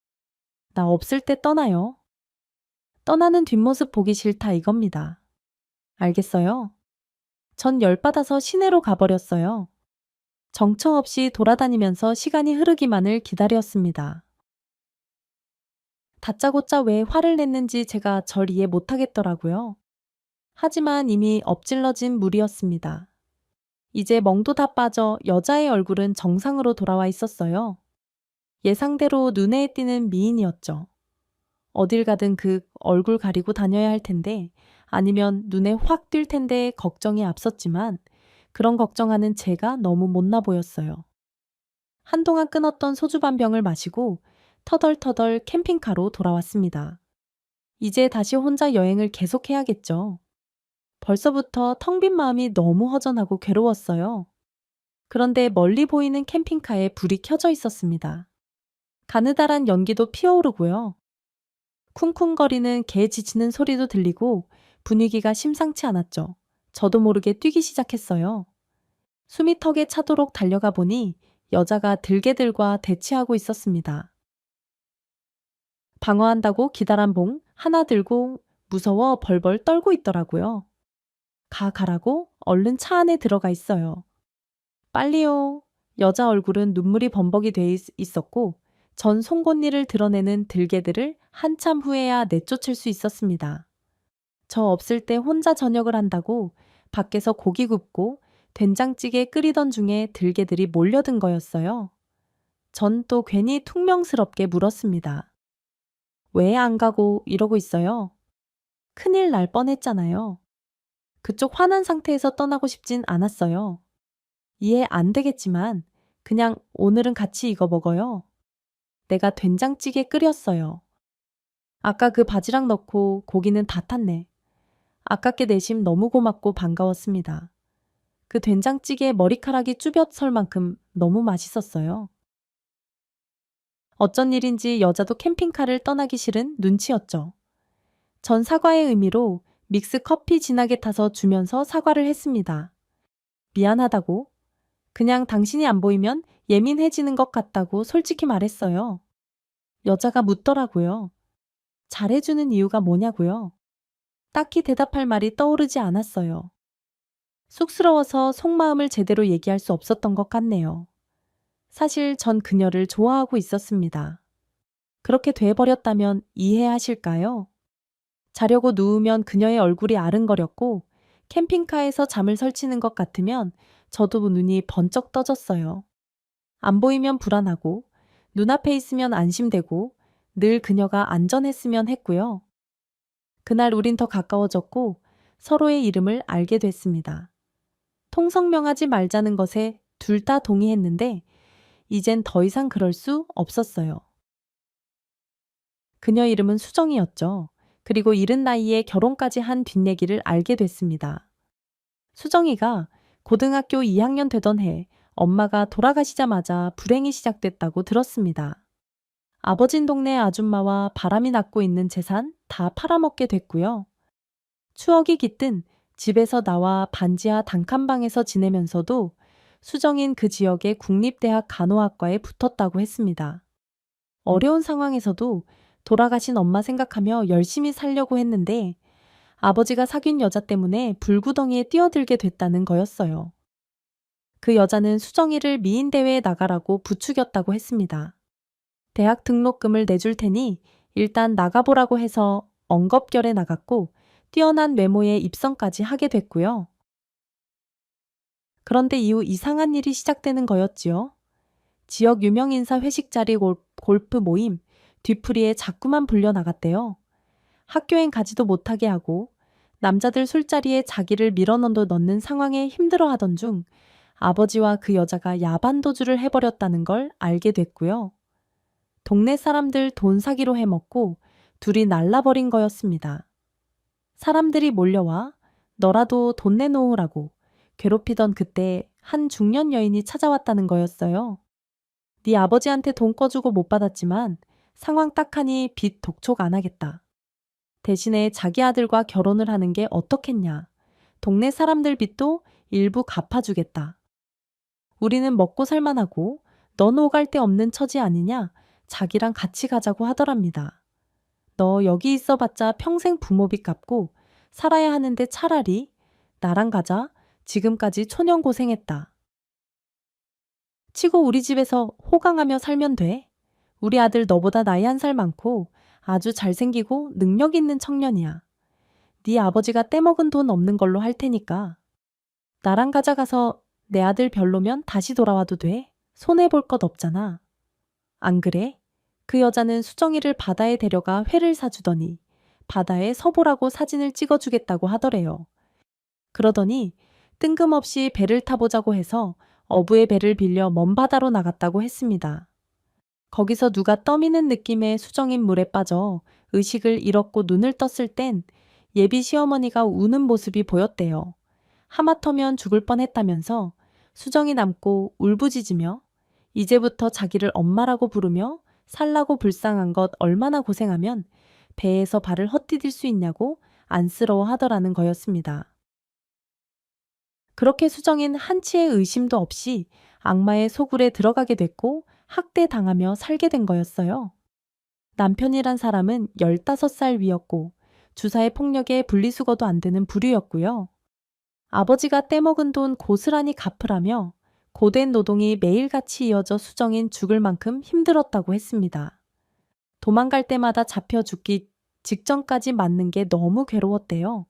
나 없을 때 떠나요. 떠나는 뒷모습 보기 싫다 이겁니다. 알겠어요? 전 열받아서 시내로 가버렸어요. 정처 없이 돌아다니면서 시간이 흐르기만을 기다렸습니다. 다짜고짜 왜 화를 냈는지 제가 절 이해 못하겠더라고요. 하지만 이미 엎질러진 물이었습니다. 이제 멍도 다 빠져 여자의 얼굴은 정상으로 돌아와 있었어요. 예상대로 눈에 띄는 미인이었죠. 어딜 가든 그 얼굴 가리고 다녀야 할 텐데 아니면 눈에 확 띌 텐데 걱정이 앞섰지만 그런 걱정하는 제가 너무 못나 보였어요. 한동안 끊었던 소주 반 병을 마시고 터덜터덜 캠핑카로 돌아왔습니다. 이제 다시 혼자 여행을 계속해야겠죠. 벌써부터 텅 빈 마음이 너무 허전하고 괴로웠어요. 그런데 멀리 보이는 캠핑카에 불이 켜져 있었습니다. 가느다란 연기도 피어오르고요. 쿵쿵거리는 개 짖는 소리도 들리고 분위기가 심상치 않았죠. 저도 모르게 뛰기 시작했어요. 숨이 턱에 차도록 달려가 보니 여자가 들개들과 대치하고 있었습니다. 방어한다고 기다란 봉 하나 들고 무서워 벌벌 떨고 있더라고요. 가라고 얼른 차 안에 들어가 있어요. 빨리요. 여자 얼굴은 눈물이 범벅이 돼 있었고 전 송곳니를 드러내는 들개들을 한참 후에야 내쫓을 수 있었습니다. 저 없을 때 혼자 저녁을 한다고 밖에서 고기 굽고 된장찌개 끓이던 중에 들개들이 몰려든 거였어요. 전 또 괜히 퉁명스럽게 물었습니다. 왜 안 가고 이러고 있어요? 큰일 날 뻔했잖아요. 그쪽 화난 상태에서 떠나고 싶진 않았어요. 이해 안 되겠지만 그냥 오늘은 같이 이거 먹어요. 내가 된장찌개 끓였어요. 아까 그 바지락 넣고 고기는 다 탔네. 아깝게 내심 너무 고맙고 반가웠습니다. 그 된장찌개에 머리카락이 쭈뼛설 만큼 너무 맛있었어요. 어쩐 일인지 여자도 캠핑카를 떠나기 싫은 눈치였죠. 전 사과의 의미로 믹스 커피 진하게 타서 주면서 사과를 했습니다. 미안하다고. 그냥 당신이 안 보이면 예민해지는 것 같다고 솔직히 말했어요. 여자가 묻더라고요. 잘해주는 이유가 뭐냐고요. 딱히 대답할 말이 떠오르지 않았어요. 쑥스러워서 속마음을 제대로 얘기할 수 없었던 것 같네요. 사실 전 그녀를 좋아하고 있었습니다. 그렇게 돼버렸다면 이해하실까요? 자려고 누우면 그녀의 얼굴이 아른거렸고 캠핑카에서 잠을 설치는 것 같으면 저도 눈이 번쩍 떠졌어요. 안 보이면 불안하고 눈앞에 있으면 안심되고 늘 그녀가 안전했으면 했고요. 그날 우린 더 가까워졌고 서로의 이름을 알게 됐습니다. 통성명하지 말자는 것에 둘 다 동의했는데 이젠 더 이상 그럴 수 없었어요. 그녀 이름은 수정이었죠. 그리고 이른 나이에 결혼까지 한 뒷얘기를 알게 됐습니다. 수정이가 고등학교 2학년 되던 해 엄마가 돌아가시자마자 불행이 시작됐다고 들었습니다. 아버진 동네 아줌마와 바람이 났고 있는 재산 다 팔아먹게 됐고요. 추억이 깃든 집에서 나와 반지하 단칸방에서 지내면서도 수정인 그 지역의 국립대학 간호학과에 붙었다고 했습니다. 어려운 상황에서도 돌아가신 엄마 생각하며 열심히 살려고 했는데 아버지가 사귄 여자 때문에 불구덩이에 뛰어들게 됐다는 거였어요. 그 여자는 수정이를 미인대회에 나가라고 부추겼다고 했습니다. 대학 등록금을 내줄 테니 일단 나가보라고 해서 엉겁결에 나갔고 뛰어난 외모에 입성까지 하게 됐고요. 그런데 이후 이상한 일이 시작되는 거였지요. 지역 유명인사 회식 자리 골프 모임, 뒤풀이에 자꾸만 불려 나갔대요. 학교엔 가지도 못하게 하고 남자들 술자리에 자기를 밀어넣는 상황에 힘들어하던 중 아버지와 그 여자가 야반도주를 해버렸다는 걸 알게 됐고요. 동네 사람들 돈 사기로 해먹고 둘이 날라버린 거였습니다. 사람들이 몰려와 너라도 돈 내놓으라고 괴롭히던 그때 한 중년 여인이 찾아왔다는 거였어요. 네 아버지한테 돈 꺼주고 못 받았지만 상황 딱하니 빚 독촉 안 하겠다. 대신에 자기 아들과 결혼을 하는 게 어떻겠냐. 동네 사람들 빚도 일부 갚아주겠다. 우리는 먹고 살만하고 넌 오갈 데 없는 처지 아니냐. 자기랑 같이 가자고 하더랍니다. 너 여기 있어봤자 평생 부모빚 갚고 살아야 하는데 차라리 나랑 가자. 지금까지 초년 고생했다. 치고 우리 집에서 호강하며 살면 돼. 우리 아들 너보다 나이 1살 많고 아주 잘생기고 능력 있는 청년이야. 네 아버지가 떼먹은 돈 없는 걸로 할 테니까. 나랑 가자. 가서 내 아들 별로면 다시 돌아와도 돼. 손해볼 것 없잖아. 안 그래? 그 여자는 수정이를 바다에 데려가 회를 사주더니 바다에 서보라고 사진을 찍어주겠다고 하더래요. 그러더니 뜬금없이 배를 타보자고 해서 어부의 배를 빌려 먼 바다로 나갔다고 했습니다. 거기서 누가 떠미는 느낌의 수정인 물에 빠져 의식을 잃었고 눈을 떴을 땐 예비 시어머니가 우는 모습이 보였대요. 하마터면 죽을 뻔했다면서 수정이 남고 울부짖으며 이제부터 자기를 엄마라고 부르며 살라고 불쌍한 것 얼마나 고생하면 배에서 발을 헛디딜 수 있냐고 안쓰러워하더라는 거였습니다. 그렇게 수정인 한치의 의심도 없이 악마의 소굴에 들어가게 됐고 학대당하며 살게 된 거였어요. 남편이란 사람은 15살 위였고 주사의 폭력에 분리수거도 안 되는 부류였고요. 아버지가 떼먹은 돈 고스란히 갚으라며 고된 노동이 매일같이 이어져 수정인 죽을 만큼 힘들었다고 했습니다. 도망갈 때마다 잡혀 죽기 직전까지 맞는 게 너무 괴로웠대요.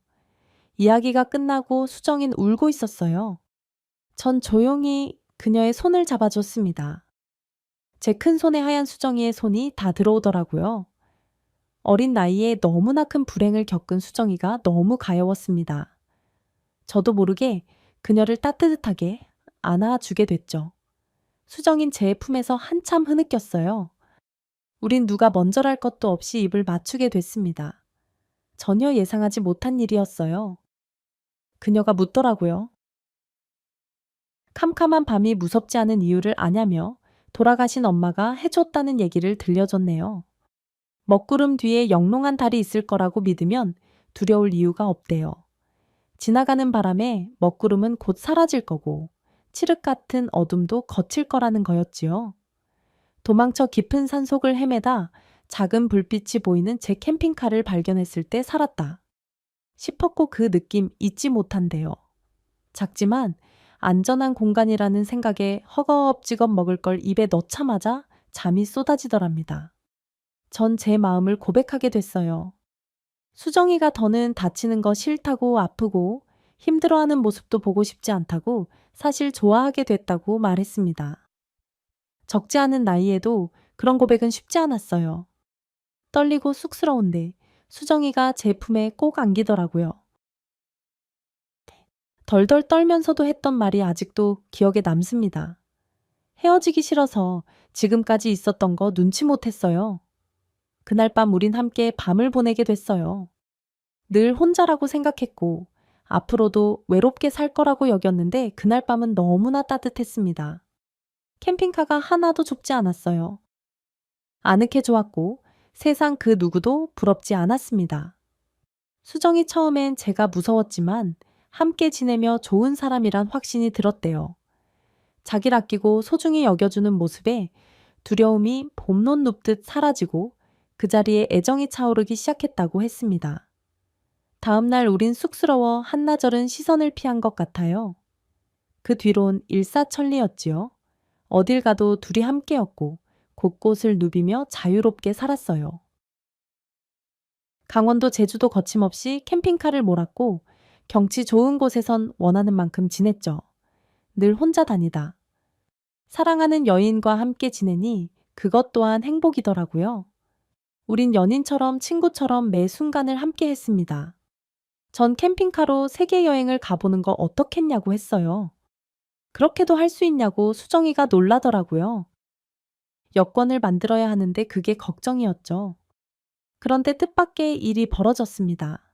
이야기가 끝나고 수정인 울고 있었어요. 전 조용히 그녀의 손을 잡아줬습니다. 제 큰 손에 하얀 수정이의 손이 다 들어오더라고요. 어린 나이에 너무나 큰 불행을 겪은 수정이가 너무 가여웠습니다. 저도 모르게 그녀를 따뜻하게 안아주게 됐죠. 수정인 제 품에서 한참 흐느꼈어요. 우린 누가 먼저랄 것도 없이 입을 맞추게 됐습니다. 전혀 예상하지 못한 일이었어요. 그녀가 묻더라고요. 캄캄한 밤이 무섭지 않은 이유를 아냐며 돌아가신 엄마가 해줬다는 얘기를 들려줬네요. 먹구름 뒤에 영롱한 달이 있을 거라고 믿으면 두려울 이유가 없대요. 지나가는 바람에 먹구름은 곧 사라질 거고 칠흑 같은 어둠도 거칠 거라는 거였지요. 도망쳐 깊은 산속을 헤매다 작은 불빛이 보이는 제 캠핑카를 발견했을 때 살았다 싶었고 그 느낌 잊지 못한대요. 작지만 안전한 공간이라는 생각에 허겁지겁 먹을 걸 입에 넣자마자 잠이 쏟아지더랍니다. 전 제 마음을 고백하게 됐어요. 수정이가 더는 다치는 거 싫다고 아프고 힘들어하는 모습도 보고 싶지 않다고 사실 좋아하게 됐다고 말했습니다. 적지 않은 나이에도 그런 고백은 쉽지 않았어요. 떨리고 쑥스러운데 수정이가 제 품에 꼭 안기더라고요. 덜덜 떨면서도 했던 말이 아직도 기억에 남습니다. 헤어지기 싫어서 지금까지 있었던 거 눈치 못했어요. 그날 밤 우린 함께 밤을 보내게 됐어요. 늘 혼자라고 생각했고 앞으로도 외롭게 살 거라고 여겼는데 그날 밤은 너무나 따뜻했습니다. 캠핑카가 하나도 좁지 않았어요. 아늑해 좋았고 세상 그 누구도 부럽지 않았습니다. 수정이 처음엔 제가 무서웠지만 함께 지내며 좋은 사람이란 확신이 들었대요. 자기를 아끼고 소중히 여겨주는 모습에 두려움이 봄눈 눕듯 사라지고 그 자리에 애정이 차오르기 시작했다고 했습니다. 다음 날 우린 쑥스러워 한나절은 시선을 피한 것 같아요. 그 뒤론 일사천리였지요. 어딜 가도 둘이 함께였고 곳곳을 누비며 자유롭게 살았어요. 강원도 제주도 거침없이 캠핑카를 몰았고 경치 좋은 곳에선 원하는 만큼 지냈죠. 늘 혼자 다니다. 사랑하는 여인과 함께 지내니 그것 또한 행복이더라고요. 우린 연인처럼 친구처럼 매 순간을 함께 했습니다. 전 캠핑카로 세계 여행을 가보는 거 어떻겠냐고 했어요. 그렇게도 할 수 있냐고 수정이가 놀라더라고요. 여권을 만들어야 하는데 그게 걱정이었죠. 그런데 뜻밖의 일이 벌어졌습니다.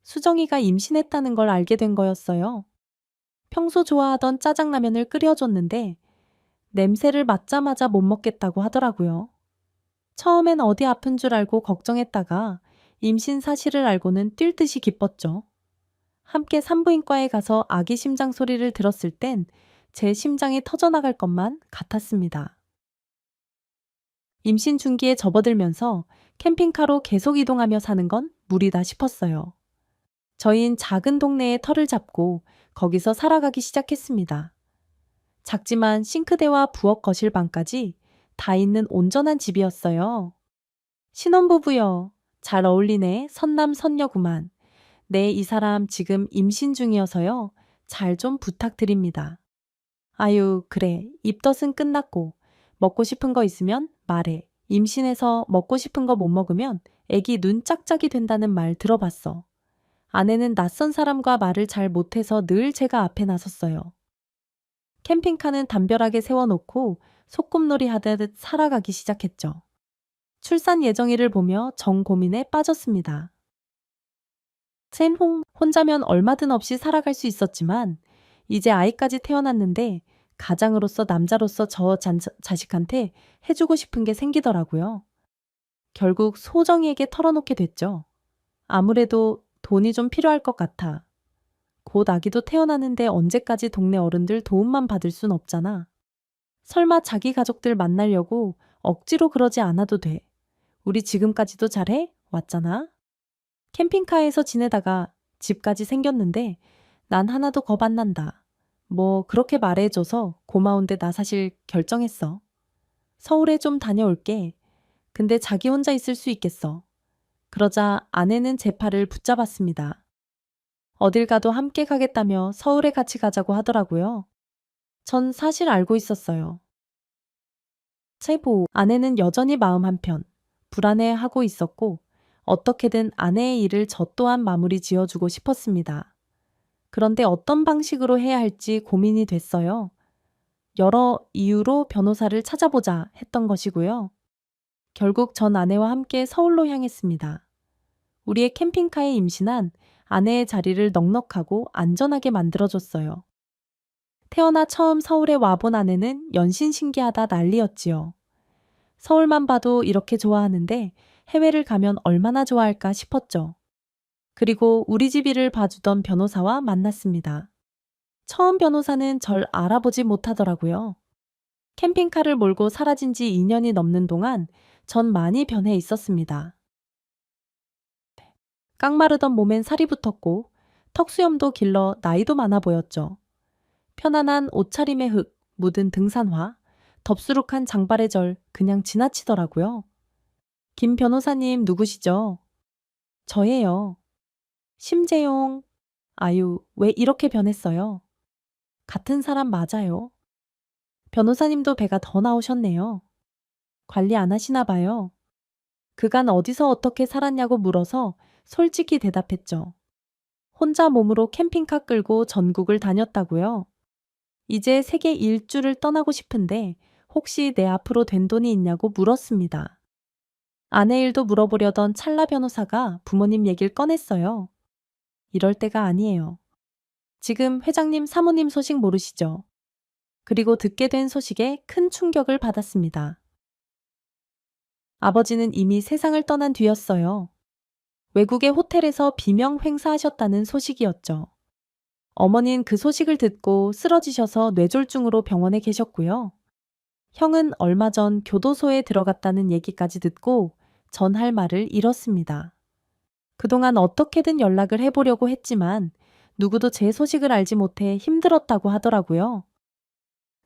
수정이가 임신했다는 걸 알게 된 거였어요. 평소 좋아하던 짜장라면을 끓여줬는데 냄새를 맡자마자 못 먹겠다고 하더라고요. 처음엔 어디 아픈 줄 알고 걱정했다가 임신 사실을 알고는 뛸 듯이 기뻤죠. 함께 산부인과에 가서 아기 심장 소리를 들었을 땐 제 심장이 터져나갈 것만 같았습니다. 임신 중기에 접어들면서 캠핑카로 계속 이동하며 사는 건 무리다 싶었어요. 저희는 작은 동네에 터를 잡고 거기서 살아가기 시작했습니다. 작지만 싱크대와 부엌 거실 방까지 다 있는 온전한 집이었어요. 신혼부부여. 잘 어울리네. 선남선녀구만. 네, 이 사람 지금 임신 중이어서요. 잘 좀 부탁드립니다. 아유, 그래. 입덧은 끝났고 먹고 싶은 거 있으면 말해. 임신해서 먹고 싶은 거 못 먹으면 애기 눈 짝짝이 된다는 말 들어봤어. 아내는 낯선 사람과 말을 잘 못해서 늘 제가 앞에 나섰어요. 캠핑카는 담벼락에 세워놓고 소꿉놀이 하듯 살아가기 시작했죠. 출산 예정일을 보며 정 고민에 빠졌습니다. 쟨 혼자면 얼마든 없이 살아갈 수 있었지만 이제 아이까지 태어났는데 가장으로서 남자로서 저 자식한테 해주고 싶은 게 생기더라고요. 결국 소정이에게 털어놓게 됐죠. 아무래도 돈이 좀 필요할 것 같아. 곧 아기도 태어나는데 언제까지 동네 어른들 도움만 받을 순 없잖아. 설마 자기 가족들 만나려고 억지로 그러지 않아도 돼. 우리 지금까지도 잘해? 왔잖아. 캠핑카에서 지내다가 집까지 생겼는데 난 하나도 겁 안 난다. 뭐 그렇게 말해줘서 고마운데 나 사실 결정했어. 서울에 좀 다녀올게. 근데 자기 혼자 있을 수 있겠어. 그러자 아내는 제 팔을 붙잡았습니다. 어딜 가도 함께 가겠다며 서울에 같이 가자고 하더라고요. 전 사실 알고 있었어요. 제보 아내는 여전히 마음 한편 불안해하고 있었고 어떻게든 아내의 일을 저 또한 마무리 지어주고 싶었습니다. 그런데 어떤 방식으로 해야 할지 고민이 됐어요. 여러 이유로 변호사를 찾아보자 했던 것이고요. 결국 전 아내와 함께 서울로 향했습니다. 우리의 캠핑카에 임신한 아내의 자리를 넉넉하고 안전하게 만들어줬어요. 태어나 처음 서울에 와본 아내는 연신신기하다 난리였지요. 서울만 봐도 이렇게 좋아하는데 해외를 가면 얼마나 좋아할까 싶었죠. 그리고 우리 집 일을 봐주던 변호사와 만났습니다. 처음 변호사는 절 알아보지 못하더라고요. 캠핑카를 몰고 사라진 지 2년이 넘는 동안 전 많이 변해 있었습니다. 깡마르던 몸엔 살이 붙었고 턱수염도 길러 나이도 많아 보였죠. 편안한 옷차림의 흙, 묻은 등산화, 덥수룩한 장발의 절 그냥 지나치더라고요. 김 변호사님 누구시죠? 저예요. 심재용. 아유, 왜 이렇게 변했어요? 같은 사람 맞아요. 변호사님도 배가 더 나오셨네요. 관리 안 하시나 봐요. 그간 어디서 어떻게 살았냐고 물어서 솔직히 대답했죠. 혼자 몸으로 캠핑카 끌고 전국을 다녔다고요. 이제 세계 일주를 떠나고 싶은데 혹시 내 앞으로 된 돈이 있냐고 물었습니다. 아내 일도 물어보려던 찰나 변호사가 부모님 얘기를 꺼냈어요. 이럴 때가 아니에요. 지금 회장님 사모님 소식 모르시죠? 그리고 듣게 된 소식에 큰 충격을 받았습니다. 아버지는 이미 세상을 떠난 뒤였어요. 외국의 호텔에서 비명 행사하셨다는 소식이었죠. 어머니는 그 소식을 듣고 쓰러지셔서 뇌졸중으로 병원에 계셨고요. 형은 얼마 전 교도소에 들어갔다는 얘기까지 듣고 전할 말을 잃었습니다. 그동안 어떻게든 연락을 해보려고 했지만 누구도 제 소식을 알지 못해 힘들었다고 하더라고요.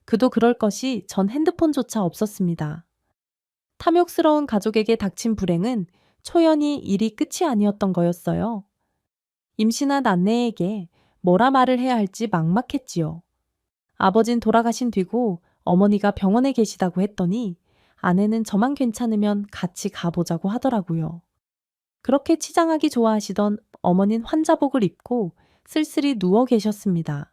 그도 그럴 것이 전 핸드폰조차 없었습니다. 탐욕스러운 가족에게 닥친 불행은 초연히 일이 끝이 아니었던 거였어요. 임신한 아내에게 뭐라 말을 해야 할지 막막했지요. 아버진 돌아가신 뒤고 어머니가 병원에 계시다고 했더니 아내는 저만 괜찮으면 같이 가보자고 하더라고요. 그렇게 치장하기 좋아하시던 어머닌 환자복을 입고 쓸쓸히 누워 계셨습니다.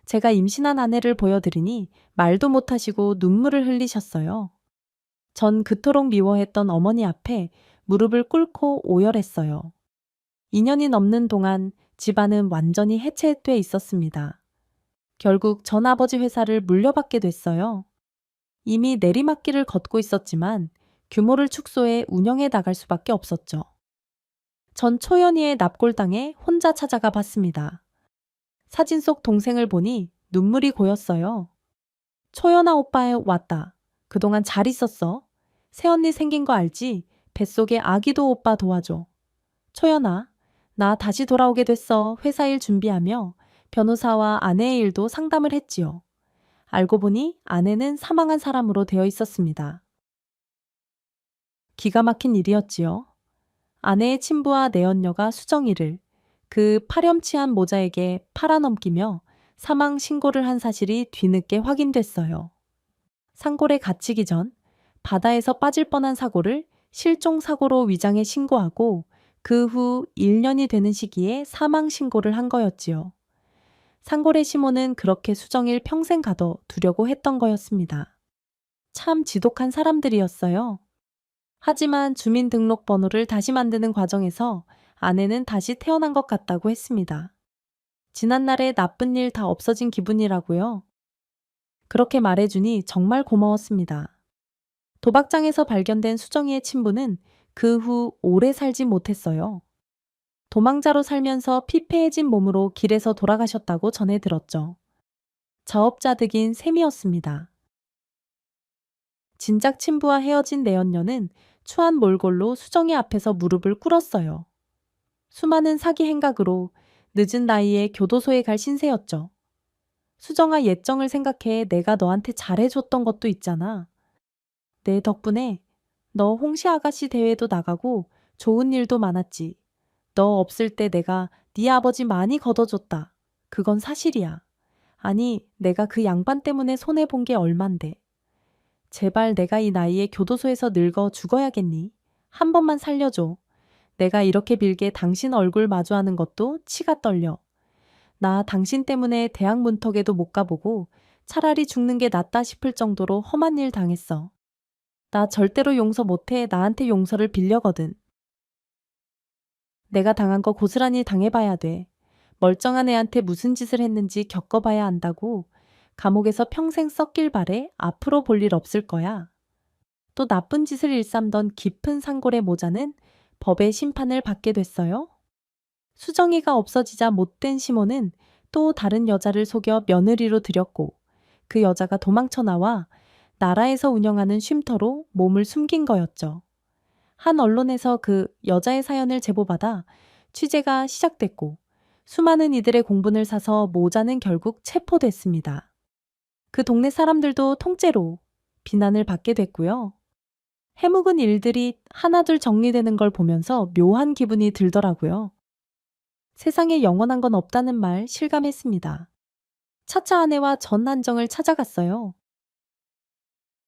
제가 임신한 아내를 보여드리니 말도 못하시고 눈물을 흘리셨어요. 전 그토록 미워했던 어머니 앞에 무릎을 꿇고 오열했어요. 2년이 넘는 동안 집안은 완전히 해체돼 있었습니다. 결국 전 아버지 회사를 물려받게 됐어요. 이미 내리막길을 걷고 있었지만 규모를 축소해 운영해 나갈 수밖에 없었죠. 전 초연이의 납골당에 혼자 찾아가 봤습니다. 사진 속 동생을 보니 눈물이 고였어요. 초연아 오빠 왔다. 그동안 잘 있었어. 새언니 생긴 거 알지? 뱃속에 아기도 오빠 도와줘. 초연아, 나 다시 돌아오게 됐어. 회사 일 준비하며 변호사와 아내의 일도 상담을 했지요. 알고 보니 아내는 사망한 사람으로 되어 있었습니다. 기가 막힌 일이었지요. 아내의 친부와 내언녀가 수정이를 그 파렴치한 모자에게 팔아넘기며 사망 신고를 한 사실이 뒤늦게 확인됐어요. 산골에 갇히기 전 바다에서 빠질 뻔한 사고를 실종사고로 위장해 신고하고 그 후 1년이 되는 시기에 사망 신고를 한 거였지요. 산골의 시모는 그렇게 수정일 평생 가둬두려고 했던 거였습니다. 참 지독한 사람들이었어요. 하지만 주민등록번호를 다시 만드는 과정에서 아내는 다시 태어난 것 같다고 했습니다. 지난날의 나쁜 일 다 없어진 기분이라고요. 그렇게 말해주니 정말 고마웠습니다. 도박장에서 발견된 수정이의 친부는 그 후 오래 살지 못했어요. 도망자로 살면서 피폐해진 몸으로 길에서 돌아가셨다고 전해 들었죠. 자업자득인 셈이었습니다. 진작 친부와 헤어진 내연녀는 추한 몰골로 수정이 앞에서 무릎을 꿇었어요. 수많은 사기 행각으로 늦은 나이에 교도소에 갈 신세였죠. 수정아 예정을 생각해 내가 너한테 잘해줬던 것도 있잖아. 내 덕분에 너 홍시 아가씨 대회도 나가고 좋은 일도 많았지. 너 없을 때 내가 네 아버지 많이 걷어줬다. 그건 사실이야. 아니, 내가 그 양반 때문에 손해본 게 얼만데. 제발 내가 이 나이에 교도소에서 늙어 죽어야겠니? 한 번만 살려줘. 내가 이렇게 빌게 당신 얼굴 마주하는 것도 치가 떨려. 나 당신 때문에 대학 문턱에도 못 가보고 차라리 죽는 게 낫다 싶을 정도로 험한 일 당했어. 나 절대로 용서 못해. 나한테 용서를 빌려거든. 내가 당한 거 고스란히 당해봐야 돼. 멀쩡한 애한테 무슨 짓을 했는지 겪어봐야 안다고. 감옥에서 평생 썩길 바래. 앞으로 볼 일 없을 거야. 또 나쁜 짓을 일삼던 깊은 산골의 모자는 법의 심판을 받게 됐어요. 수정이가 없어지자 못된 시모는 또 다른 여자를 속여 며느리로 들였고 그 여자가 도망쳐 나와 나라에서 운영하는 쉼터로 몸을 숨긴 거였죠. 한 언론에서 그 여자의 사연을 제보받아 취재가 시작됐고 수많은 이들의 공분을 사서 모자는 결국 체포됐습니다. 그 동네 사람들도 통째로 비난을 받게 됐고요. 해묵은 일들이 하나둘 정리되는 걸 보면서 묘한 기분이 들더라고요. 세상에 영원한 건 없다는 말 실감했습니다. 차차 아내와 전 한정을 찾아갔어요.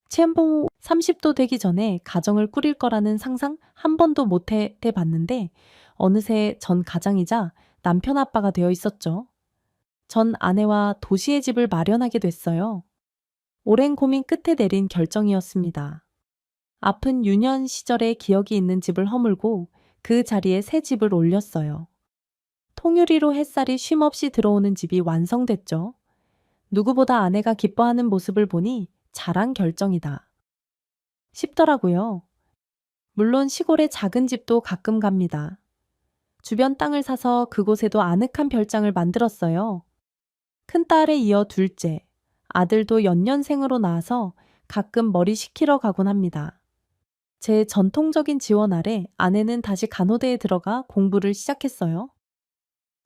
체험봉 30도 되기 전에 가정을 꾸릴 거라는 상상 한 번도 못 해봤는데 어느새 전 가장이자 남편 아빠가 되어 있었죠. 전 아내와 도시의 집을 마련하게 됐어요. 오랜 고민 끝에 내린 결정이었습니다. 아픈 유년 시절의 기억이 있는 집을 허물고 그 자리에 새 집을 올렸어요. 통유리로 햇살이 쉼없이 들어오는 집이 완성됐죠. 누구보다 아내가 기뻐하는 모습을 보니 잘한 결정이다 싶더라고요. 물론 시골의 작은 집도 가끔 갑니다. 주변 땅을 사서 그곳에도 아늑한 별장을 만들었어요. 큰딸에 이어 둘째, 아들도 연년생으로 낳아서 가끔 머리 식히러 가곤 합니다. 제 전통적인 지원 아래 아내는 다시 간호대에 들어가 공부를 시작했어요.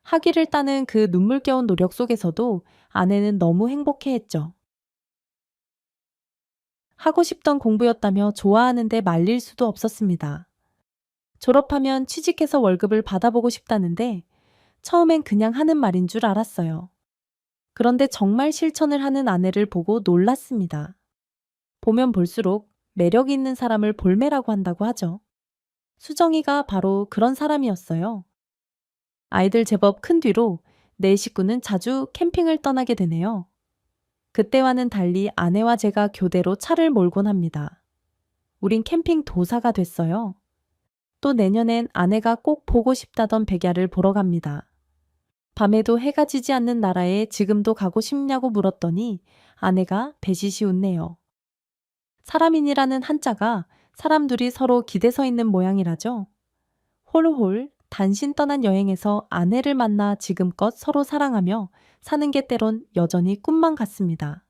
학위를 따는 그 눈물겨운 노력 속에서도 아내는 너무 행복해했죠. 하고 싶던 공부였다며 좋아하는데 말릴 수도 없었습니다. 졸업하면 취직해서 월급을 받아보고 싶다는데 처음엔 그냥 하는 말인 줄 알았어요. 그런데 정말 실천을 하는 아내를 보고 놀랐습니다. 보면 볼수록 매력 있는 사람을 볼매라고 한다고 하죠. 수정이가 바로 그런 사람이었어요. 아이들 제법 큰 뒤로 네 식구는 자주 캠핑을 떠나게 되네요. 그때와는 달리 아내와 제가 교대로 차를 몰곤 합니다. 우린 캠핑 도사가 됐어요. 또 내년엔 아내가 꼭 보고 싶다던 백야를 보러 갑니다. 밤에도 해가 지지 않는 나라에 지금도 가고 싶냐고 물었더니 아내가 배시시 웃네요. 사람인이라는 한자가 사람 둘이 서로 기대 서 있는 모양이라죠. 홀홀 단신 떠난 여행에서 아내를 만나 지금껏 서로 사랑하며 사는 게 때론 여전히 꿈만 같습니다.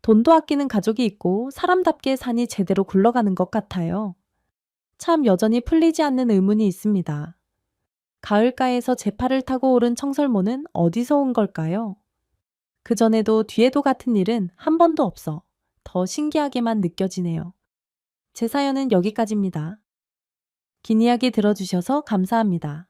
돈도 아끼는 가족이 있고 사람답게 산이 제대로 굴러가는 것 같아요. 참 여전히 풀리지 않는 의문이 있습니다. 가을가에서 제파를 타고 오른 청설모는 어디서 온 걸까요? 그전에도 뒤에도 같은 일은 한 번도 없어 더 신기하게만 느껴지네요. 제 사연은 여기까지입니다. 긴 이야기 들어주셔서 감사합니다.